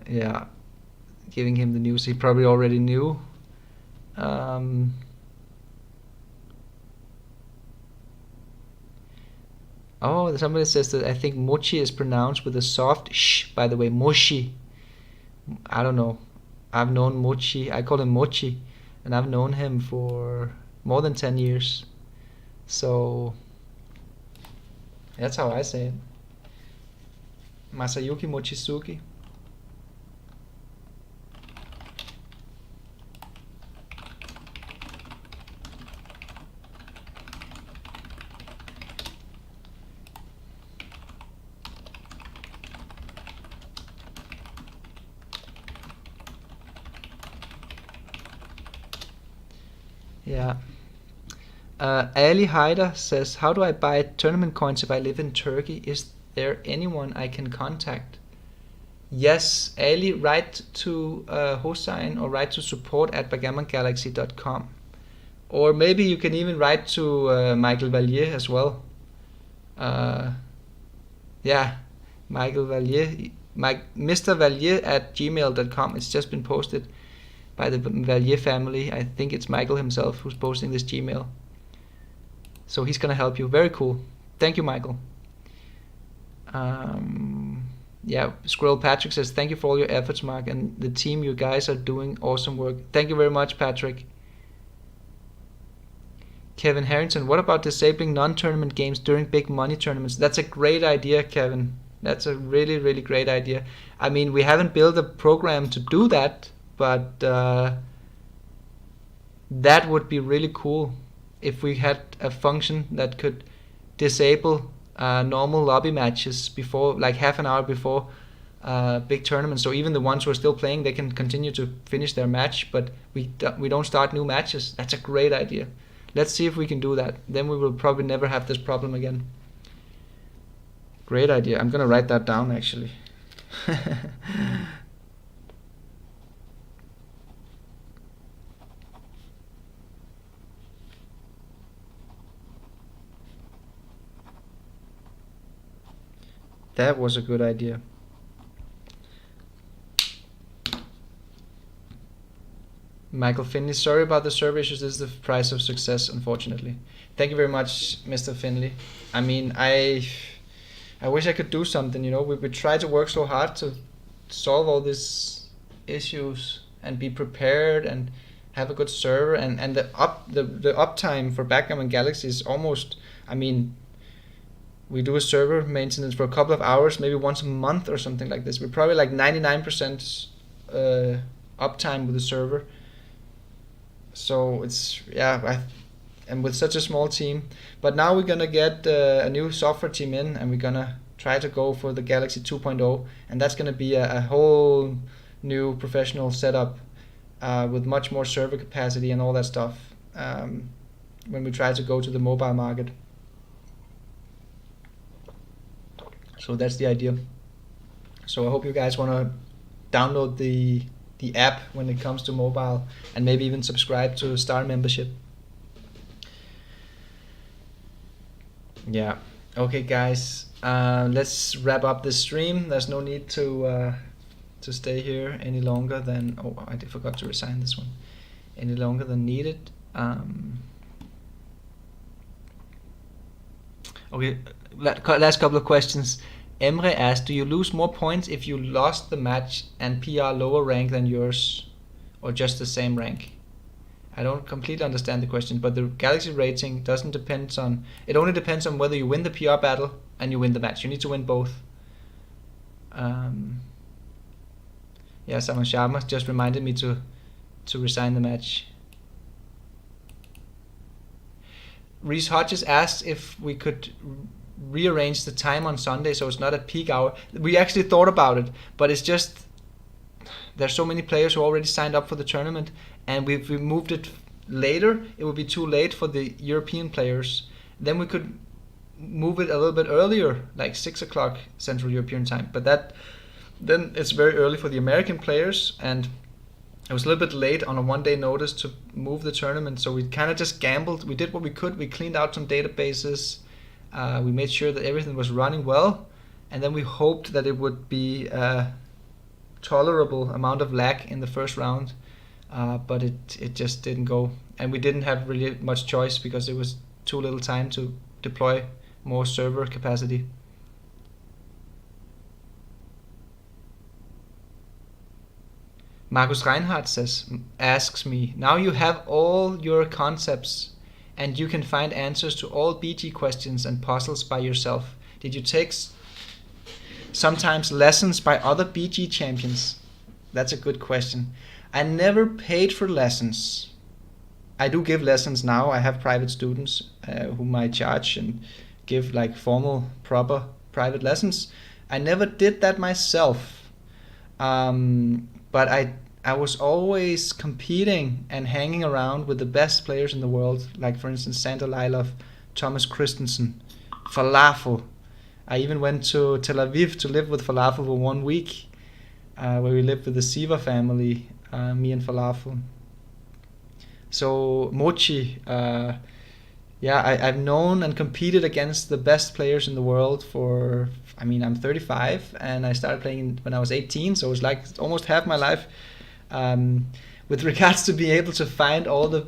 Yeah, giving him the news he probably already knew. Oh, somebody says that I think Mochi is pronounced with a soft sh, by the way, Mochi. I don't know. I've known Mochi, I call him Mochi, and I've known him for more than 10 years. So that's how I say it. Masayuki Mochizuki. Yeah. Ali Haider says, how do I buy tournament coins if I live in Turkey? Is there anyone I can contact? Yes, Ali, write to Hossein or write to support@backgammongalaxy.com. Or maybe you can even write to Michael Vallier as well. Yeah, Michael Vallier, Mr. Vallier at gmail.com. It's just been posted by the Vallier family. I think it's Michael himself who's posting this Gmail. So he's gonna help you. Very cool. Thank you, Michael. Yeah, Squirrel Patrick says, thank you for all your efforts, Mark, and the team. You guys are doing awesome work. Thank you very much, Patrick. Kevin Harrington, what about disabling non-tournament games during big money tournaments? That's a great idea, Kevin. That's a really, really great idea. I mean, we haven't built a program to do that, but that would be really cool if we had a function that could disable normal lobby matches before, like half an hour before big tournaments. So even the ones who are still playing, they can continue to finish their match, but we don't start new matches. That's a great idea. Let's see if we can do that. Then we will probably never have this problem again. Great idea. I'm gonna write that down actually. That was a good idea. Michael Finley, sorry about the server issues. This is the price of success, unfortunately. Thank you very much, Mr. Finley. I mean, I wish I could do something, you know. We try to work so hard to solve all these issues and be prepared and have a good server, and the uptime for Backgammon Galaxy is almost, I mean, we do a server maintenance for a couple of hours, maybe once a month or something like this. We're probably like 99% uptime with the server. So it's, yeah, and with such a small team. But now we're gonna get a new software team in, and we're gonna try to go for the Galaxy 2.0, and that's gonna be a whole new professional setup with much more server capacity and all that stuff when we try to go to the mobile market. So that's the idea. So I hope you guys want to download the app when it comes to mobile, and maybe even subscribe to Star membership. Yeah. Okay, guys. Let's wrap up this stream. There's no need to stay here any longer than. Oh, I forgot to resign this one. Any longer than needed. Okay. Last couple of questions. Emre asked, do you lose more points if you lost the match and PR lower rank than yours, or just the same rank? I don't completely understand the question, but the Galaxy rating doesn't depend on, it only depends on whether you win the PR battle and you win the match. You need to win both. Yeah, Saman Sharma just reminded me to resign the match. Reese Hodges asked if we could rearrange the time on Sunday so it's not at peak hour. We actually thought about it, but it's just there's so many players who already signed up for the tournament, and if we moved it later, it would be too late for the European players. Then we could move it a little bit earlier, like 6 o'clock Central European time, but then it's very early for the American players, and it was a little bit late on a one-day notice to move the tournament, so we kind of just gambled. We did what we could. We cleaned out some databases. We made sure that everything was running well, and then we hoped that it would be a tolerable amount of lag in the first round, but it just didn't go. And we didn't have really much choice because it was too little time to deploy more server capacity. Marcus Reinhardt asks me, now you have all your concepts and you can find answers to all BG questions and puzzles by yourself. Did you take sometimes lessons by other BG champions? That's a good question. I never paid for lessons. I do give lessons now. I have private students whom I charge and give like formal, proper private lessons. I never did that myself. But I was always competing and hanging around with the best players in the world, like for instance Sander Lylov, Thomas Christensen, Falafel. I even went to Tel Aviv to live with Falafel for 1 week, where we lived with the Siva family, me and Falafel. So Mochi, I've known and competed against the best players in the world for, I'm 35 and I started playing when I was 18, so it was like almost half my life. With regards to being able to find all the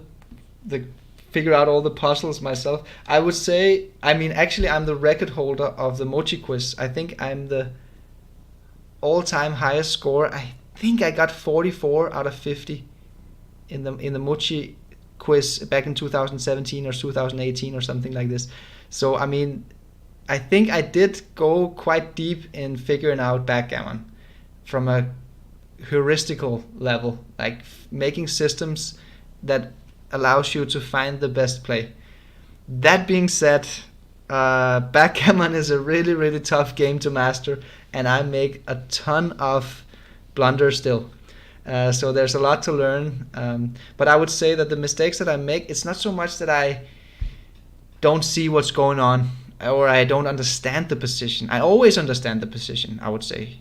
figure out all the puzzles myself, I would say, actually I'm the record holder of the Mochi quiz. I think I'm the all-time highest score. I think I got 44 out of 50 in the Mochi quiz back in 2017 or 2018 or something like this. So I think I did go quite deep in figuring out backgammon from a heuristical level, like making systems that allows you to find the best play. That being said, backgammon is a really, really tough game to master, and I make a ton of blunders still. So there's a lot to learn. But I would say that the mistakes that I make, it's not so much that I don't see what's going on or I don't understand the position. I always understand the position, I would say.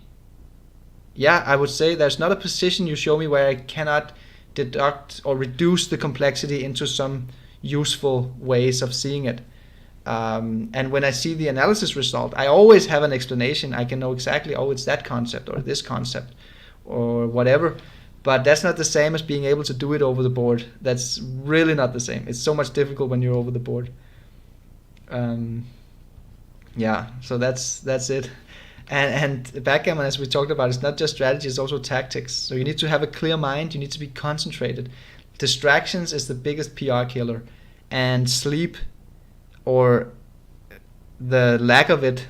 Yeah, I would say there's not a position you show me where I cannot deduct or reduce the complexity into some useful ways of seeing it. And when I see the analysis result, I always have an explanation. I can know exactly, it's that concept or this concept or whatever. But that's not the same as being able to do it over the board. That's really not the same. It's so much difficult when you're over the board. So that's it. And backgammon, as we talked about, is not just strategy, it's also tactics. So you need to have a clear mind, you need to be concentrated. Distractions is the biggest PR killer. And sleep, or the lack of it,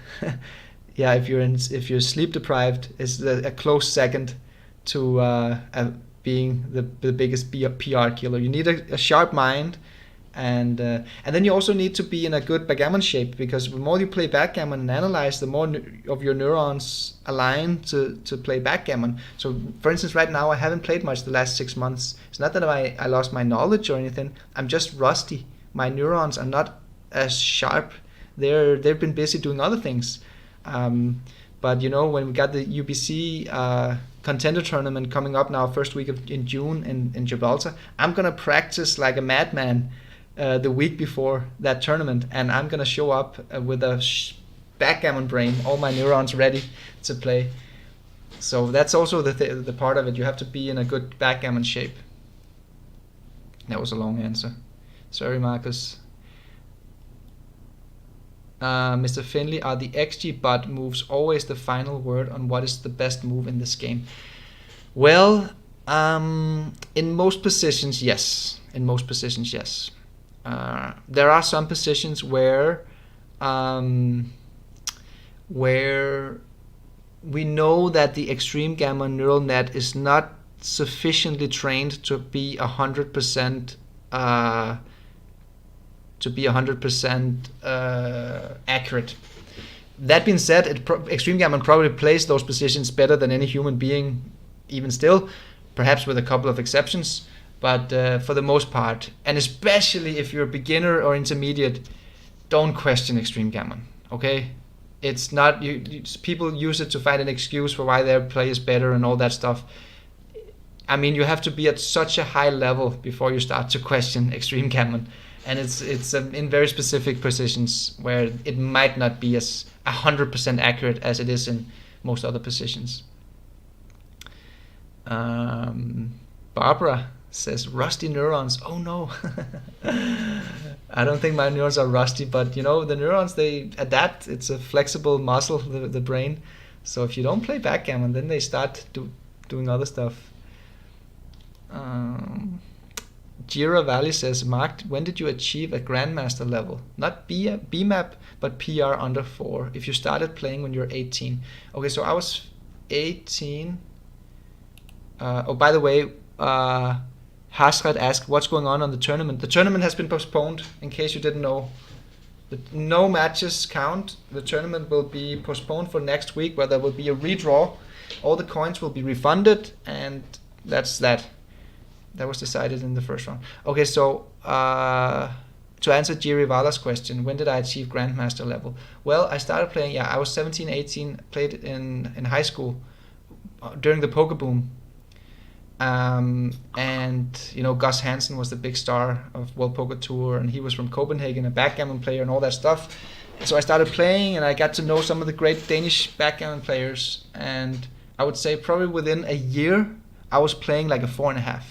if you're sleep deprived, is a close second to being the biggest PR killer. You need a sharp mind. And then you also need to be in a good backgammon shape, because the more you play backgammon and analyze, the more of your neurons align to play backgammon. So for instance, right now I haven't played much the last 6 months. It's not that I lost my knowledge or anything. I'm just rusty. My neurons are not as sharp. They've been busy doing other things. But when we got the UBC contender tournament coming up now, first week in June in Gibraltar, I'm gonna practice like a madman the week before that tournament, and I'm gonna show up with a backgammon brain, all my neurons ready to play. So that's also the part of it. You have to be in a good backgammon shape. That was a long answer. Sorry, Marcus. Mr. Finley, are the XG bot moves always the final word on what is the best move in this game? Well, in most positions, yes. There are some positions where where we know that the extreme gamma neural net is not sufficiently trained to be 100% accurate. That being said, extreme gamma probably plays those positions better than any human being, even still, perhaps with a couple of exceptions, but for the most part, and especially if you're a beginner or intermediate, don't question extreme gammon. Okay, it's not people use it to find an excuse for why their play is better and all that stuff. I mean, you have to be at such a high level before you start to question extreme gammon, and it's in very specific positions where it might not be as 100% accurate as it is in most other positions. Barbara says rusty neurons. Oh no. I don't think my neurons are rusty, but the neurons, they adapt. It's a flexible muscle, the brain. So if you don't play backgammon, then they start doing other stuff. Jira Valley says, Mark, when did you achieve a grandmaster level? Not BMAP, but PR under 4. If you started playing when you're 18. Okay, so I was 18. Oh, by the way, Hasrat asked, what's going on the tournament? The tournament has been postponed, in case you didn't know. No matches count. The tournament will be postponed for next week, where there will be a redraw. All the coins will be refunded, and that's that. That was decided in the first round. Okay, so to answer Jiri Vala's question, when did I achieve Grandmaster level? Well, I started playing, I was 17, 18, played in high school during the poker boom. And Gus Hansen was the big star of World Poker Tour, and he was from Copenhagen, a backgammon player and all that stuff. So I started playing, and I got to know some of the great Danish backgammon players, and I would say probably within a year I was playing like a 4.5,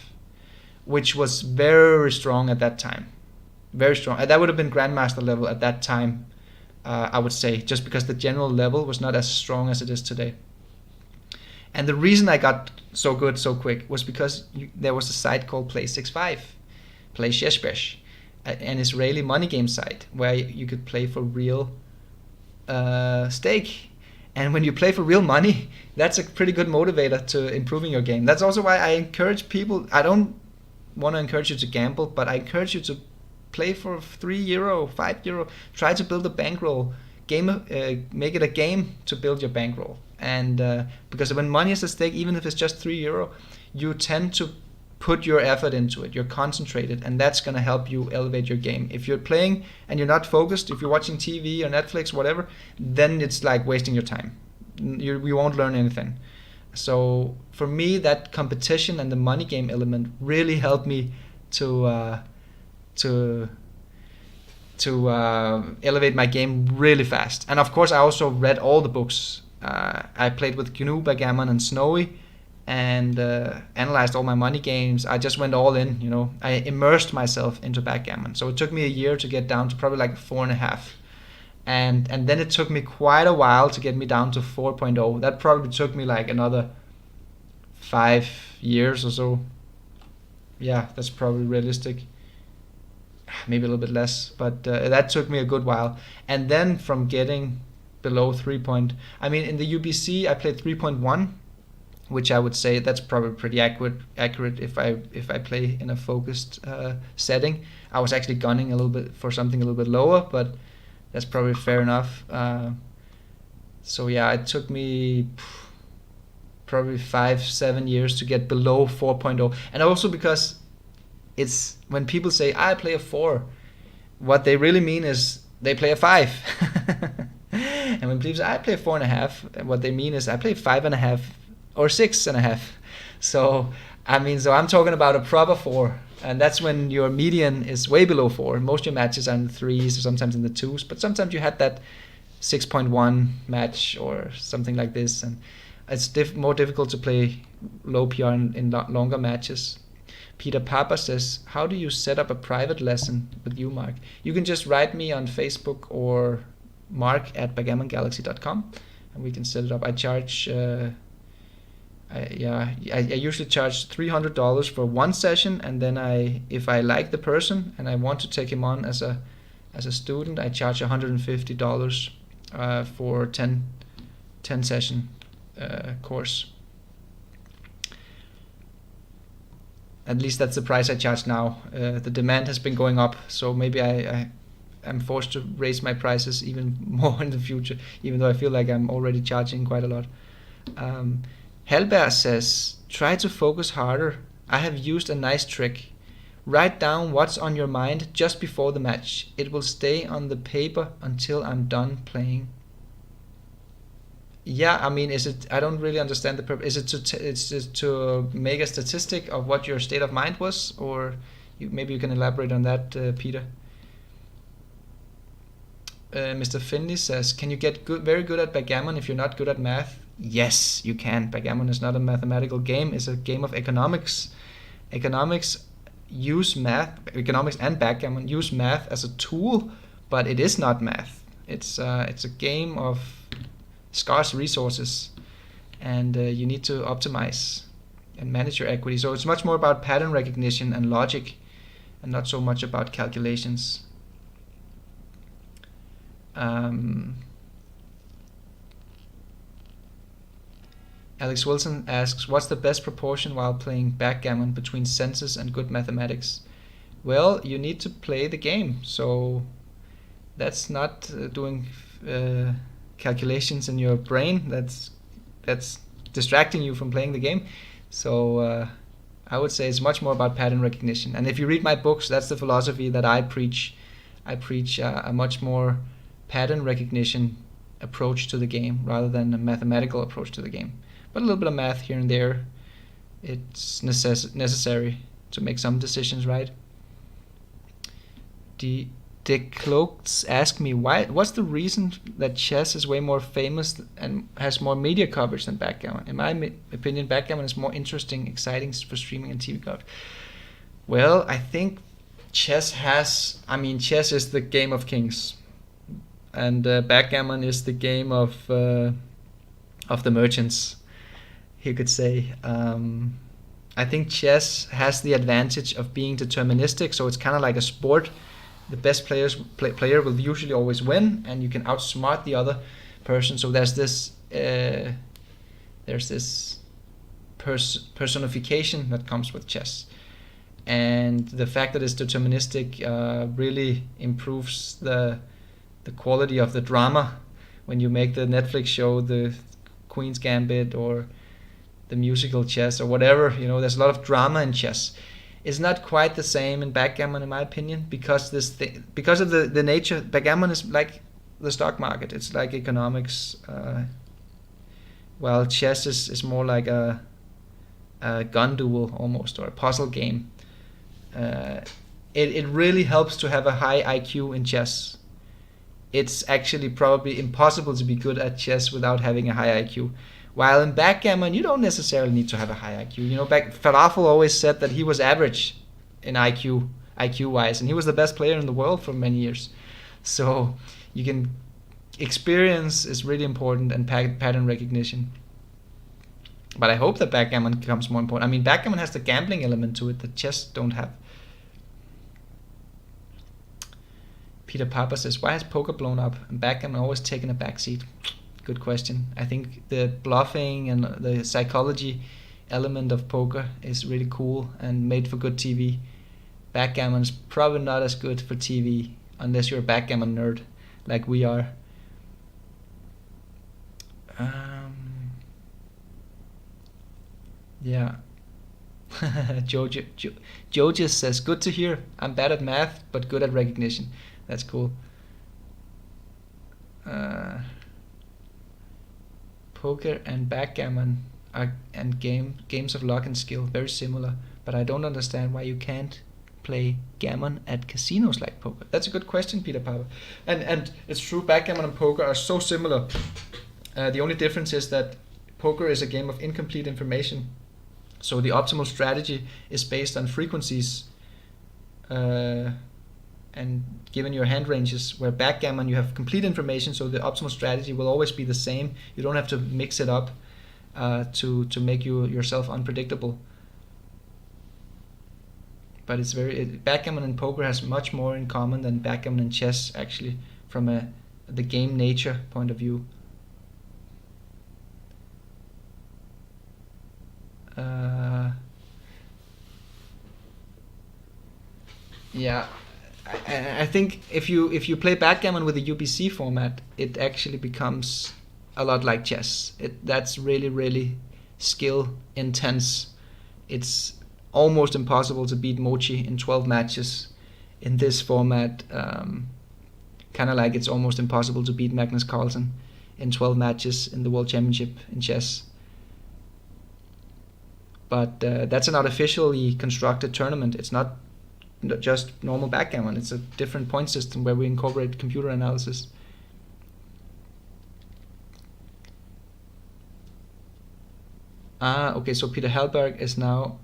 which was very strong at that time. Very strong. That would have been Grandmaster level at that time, I would say, just because the general level was not as strong as it is today. And the reason I got so good so quick was because there was a site called Play65, Play Sheshbesh, an Israeli money game site where you could play for real stake. And when you play for real money, that's a pretty good motivator to improving your game. That's also why I encourage people. I don't want to encourage you to gamble, but I encourage you to play for €3, €5. Try to build a bankroll. Make it a game to build your bankroll. And because when money is at stake, even if it's just €3, you tend to put your effort into it. You're concentrated, and that's going to help you elevate your game. If you're playing and you're not focused, if you're watching TV or Netflix, whatever, then it's like wasting your time. You won't learn anything. So for me, that competition and the money game element really helped me to elevate my game really fast. And of course, I also read all the books. I played with GNU, Backgammon, and Snowy, and analyzed all my money games. I just went all in, I immersed myself into backgammon. So it took me a year to get down to probably like 4.5. And then it took me quite a while to get me down to 4.0. That probably took me like another 5 years or so. Yeah, that's probably realistic. Maybe a little bit less, but that took me a good while. And then from getting below 3. In the UBC I played 3.1, which I would say that's probably pretty accurate if I play in a focused setting. I was actually gunning a little bit for something a little bit lower, but that's probably fair enough. So yeah, it took me probably 5-7 years to get below 4.0. And also because it's when people say I play a 4, what they really mean is they play a 5. And when people say I play 4.5, what they mean is I play 5.5 or 6.5. So I'm talking about a proper 4, and that's when your median is way below 4. Most of your matches are in the 3s or sometimes in the 2s, but sometimes you had that 6.1 match or something like this, and it's more difficult to play low PR in longer matches. Peter Papa says, how do you set up a private lesson with you, Mark? You can just write me on Facebook or mark@backgammongalaxy.com, and we can set it up. I charge, I usually charge $300 for one session, and then if I like the person and I want to take him on as a student, I charge $150 for 10 session course. At least that's the price I charge now. The demand has been going up, so maybe I'm forced to raise my prices even more in the future, even though I feel like I'm already charging quite a lot. Helberg says, try to focus harder. I have used a nice trick. Write down what's on your mind just before the match. It will stay on the paper until I'm done playing. Yeah, I mean, is it? I don't really understand the purpose. Is it to make a statistic of what your state of mind was, or maybe you can elaborate on that, Peter. Mr. Finley says, can you get very good at backgammon if you're not good at math? Yes, you can. Backgammon is not a mathematical game. It's a game of economics. Economics and backgammon use math as a tool, but it is not math. It's a game of scarce resources, and you need to optimize and manage your equity. So it's much more about pattern recognition and logic, and not so much about calculations. Alex Wilson asks, what's the best proportion while playing backgammon between senses and good mathematics? Well, you need to play the game, so that's not doing calculations in your brain. That's distracting you from playing the game. So I would say it's much more about pattern recognition. And if you read my books, that's the philosophy that I preach. I preach a much more pattern recognition approach to the game rather than a mathematical approach to the game. But a little bit of math here and there, it's necessary to make some decisions right. The Cloaks ask me, what's the reason that chess is way more famous and has more media coverage than backgammon? In my opinion, backgammon is more interesting, exciting for streaming and TV coverage. Well, I think chess is the game of kings, and backgammon is the game of the merchants, you could say. I think chess has the advantage of being deterministic, so it's kind of like a sport. The best player will usually always win, and you can outsmart the other person. So there's this personification that comes with chess, and the fact that it's deterministic really improves the quality of the drama. When you make the Netflix show, the Queen's Gambit or the musical chess or whatever, there's a lot of drama in chess. It's not quite the same in backgammon, in my opinion, because of the nature. Backgammon is like the stock market. It's like economics. While chess is more like a gun duel almost, or a puzzle game. It really helps to have a high IQ in chess. It's actually probably impossible to be good at chess without having a high IQ. While in backgammon, you don't necessarily need to have a high IQ. Falafel always said that he was average in IQ-wise, and he was the best player in the world for many years. So experience is really important, and pattern recognition. But I hope that backgammon becomes more important. I mean, backgammon has the gambling element to it that chess don't have. Peter Papa says, why has poker blown up and backgammon always taken a backseat? Good question. I think the bluffing and the psychology element of poker is really cool and made for good TV. Backgammon is probably not as good for TV unless you're a backgammon nerd like we are. Yeah. Jojo says, good to hear. I'm bad at math, but good at recognition. That's cool. Poker and backgammon and games of luck and skill, very similar, but I don't understand why you can't play gammon at casinos like poker. That's a good question, Peter Papa. And it's true, backgammon and poker are so similar. The only difference is that poker is a game of incomplete information. So the optimal strategy is based on frequencies and given your hand ranges, where backgammon you have complete information, so the optimal strategy will always be the same. You don't have to mix it up to make yourself unpredictable. But backgammon and poker has much more in common than backgammon and chess, actually, from a the game nature point of view. Yeah, I think if you play backgammon with the UBC format, it actually becomes a lot like chess. That's really skill intense. It's almost impossible to beat Mochi in 12 matches in this format. Kind of like it's almost impossible to beat Marc Olsen in 12 matches in the World Championship in chess. But that's an artificially constructed tournament. It's not just normal backgammon. It's a different point system where we incorporate computer analysis. Okay, so Peter Hallberg is now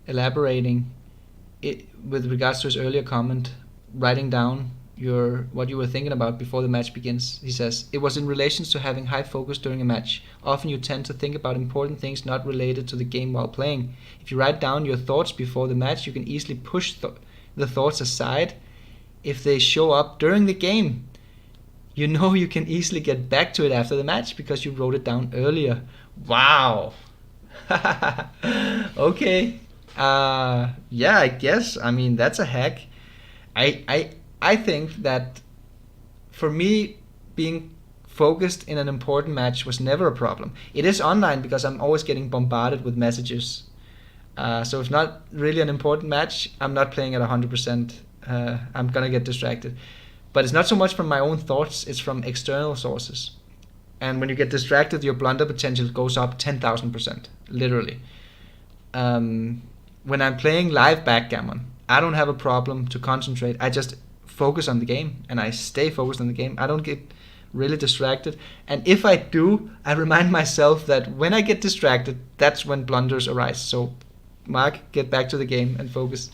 elaborating it with regards to his earlier comment, writing down what you were thinking about before the match begins. He says, it was in relation to having high focus during a match. Often you tend to think about important things not related to the game while playing. If you write down your thoughts before the match, you can easily push the thoughts aside if they show up during the game. You know you can easily get back to it after the match because you wrote it down earlier. Wow. Okay. Yeah, I guess. I mean, that's a hack. I think that for me, being focused in an important match was never a problem. It is online because I'm always getting bombarded with messages. So if not really an important match, I'm not playing at 100%. I'm gonna get distracted. But it's not so much from my own thoughts, it's from external sources. And when you get distracted, your blunder potential goes up 10,000%, literally. When I'm playing live backgammon, I don't have a problem to concentrate. I just focus on the game, and I stay focused on the game. I don't get really distracted. And if I do, I remind myself that when I get distracted, that's when blunders arise. So, Mark, get back to the game and focus.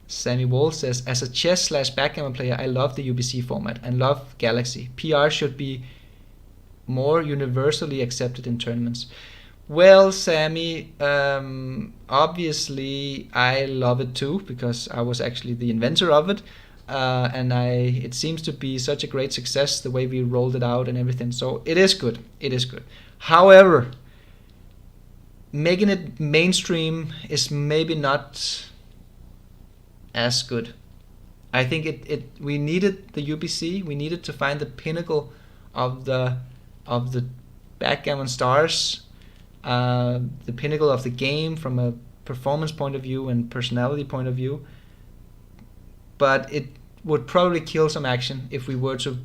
Sammy Wall says, as a chess/backgammon player, I love the UBC format and love Galaxy. PR should be more universally accepted in tournaments. Well, Sammy, obviously I love it too because I was actually the inventor of it, and it seems to be such a great success the way we rolled it out and everything. So it is good. It is good. However, making it mainstream is maybe not as good. I think we needed the UBC. We needed to find the pinnacle of the backgammon stars, the pinnacle of the game from a performance point of view and personality point of view. But it would probably kill some action if we were to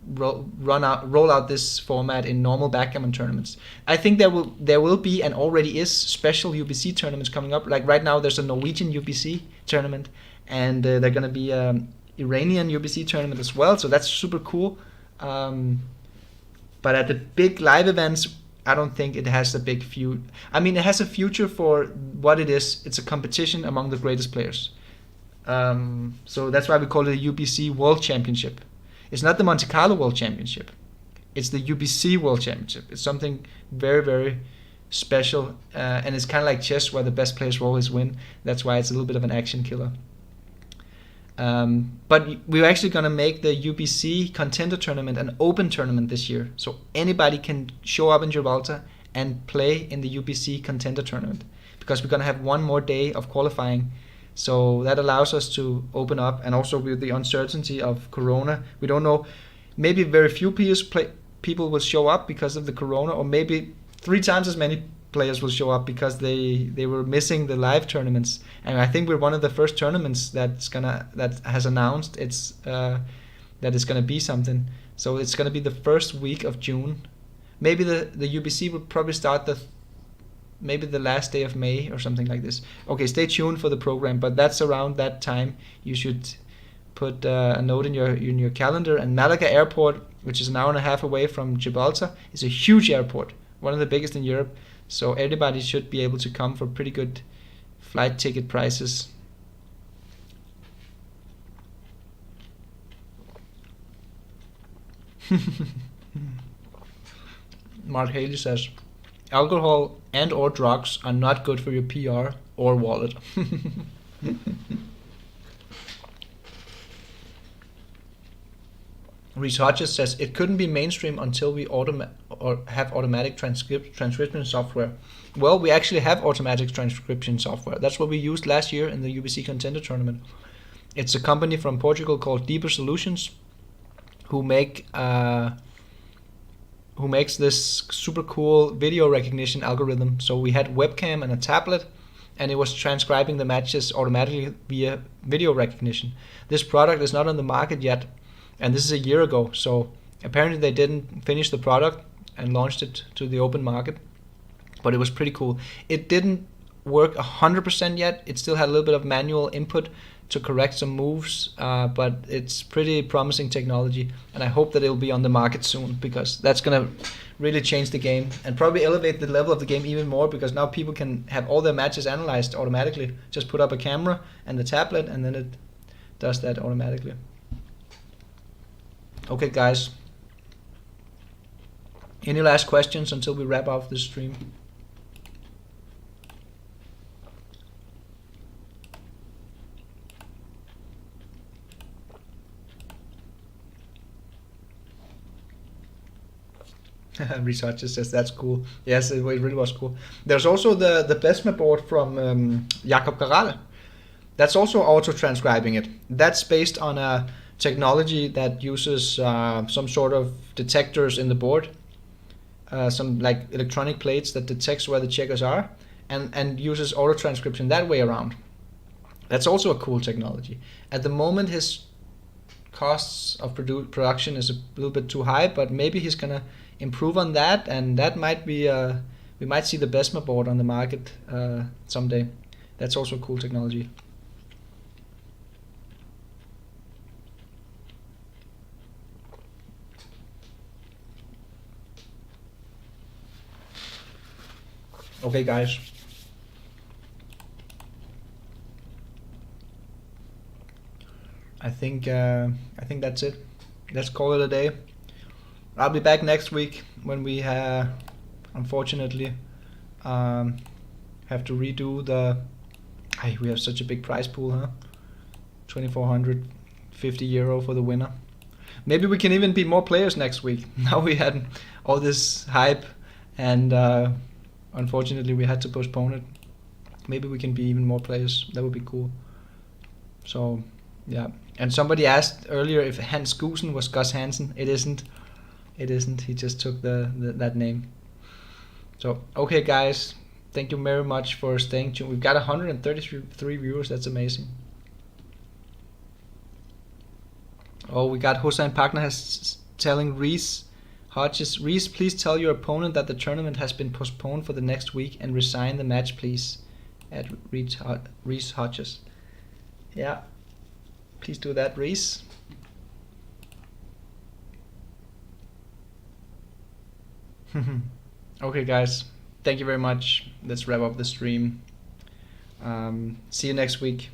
roll out this format in normal backgammon tournaments. I think there will be and already is special UBC tournaments coming up. Like right now, there's a Norwegian UBC tournament, and they're going to be an Iranian UBC tournament as well. So that's super cool. But at the big live events, I don't think it has a big future. I mean, it has a future for what it is. It's a competition among the greatest players. So that's why we call it a UBC World Championship. It's not the Monte Carlo World Championship. It's the UBC World Championship. It's something very special, and it's kind of like chess where the best players will always win. That's why it's a little bit of an action killer. But we're actually going to make the UBC Contender Tournament an open tournament this year. So anybody can show up in Gibraltar and play in the UBC Contender Tournament, because we're going to have one more day of qualifying. So that allows us to open up, and also with the uncertainty of Corona, we don't know, maybe very few people will show up because of the Corona, or maybe 3 times as many players will show up because they were missing the live tournaments. And I think we're one of the first tournaments that has announced that it's gonna be something. So it's gonna be the first week of June. Maybe the UBC will probably start maybe the last day of May or something like this. Okay, stay tuned for the program, but that's around that time. You should put a note in your calendar. And Malaga Airport, which is an hour and a half away from Gibraltar, is a huge airport, one of the biggest in Europe. So everybody should be able to come for pretty good flight ticket prices. Mark Haley says, alcohol and or drugs are not good for your PR or wallet. Reese Hodges says it couldn't be mainstream until we have automatic transcription software. Well, we actually have automatic transcription software. That's what we used last year in the UBC Contender Tournament. It's a company from Portugal called Deeper Solutions, who makes this super cool video recognition algorithm. So we had webcam and a tablet, and it was transcribing the matches automatically via video recognition. This product is not on the market yet, and this is a year ago, so apparently they didn't finish the product and launched it to the open market, but it was pretty cool. It didn't work 100% yet. It still had a little bit of manual input to correct some moves, but it's pretty promising technology, and I hope that it'll be on the market soon, because that's gonna really change the game and probably elevate the level of the game even more, because now people can have all their matches analyzed automatically. Just put up a camera and the tablet, and then it does that automatically. Okay, guys. Any last questions until we wrap up this stream? Researcher says that's cool. Yes, it really was cool. There's also the Besma board from Jakob Garal. That's also auto-transcribing it. That's based on a technology that uses some sort of detectors in the board, some like electronic plates that detects where the checkers are, and uses auto-transcription that way around. That's also a cool technology. At the moment, his costs of production is a little bit too high, but maybe he's gonna improve on that, and that might be we might see the Besma board on the market someday. That's also a cool technology. Okay, guys. I think that's it. Let's call it a day. I'll be back next week when we unfortunately have to redo the. We have such a big prize pool, huh? 2,450 euro for the winner. Maybe we can even be more players next week. Now we had all this hype, and unfortunately we had to postpone it. Maybe we can be even more players. That would be cool. So yeah. And somebody asked earlier if Hans Gusen was Gus Hansen. It isn't. It isn't. He just took that name. So okay, guys. Thank you very much for staying tuned. We've got 133 viewers. That's amazing. Oh, we got Hossein Pagna has telling Reese Hodges, Reese, please tell your opponent that the tournament has been postponed for the next week and resign the match, please. At Reese Hodges. Yeah, please do that, Reese. Okay, guys. Thank you very much. Let's wrap up the stream. See you next week.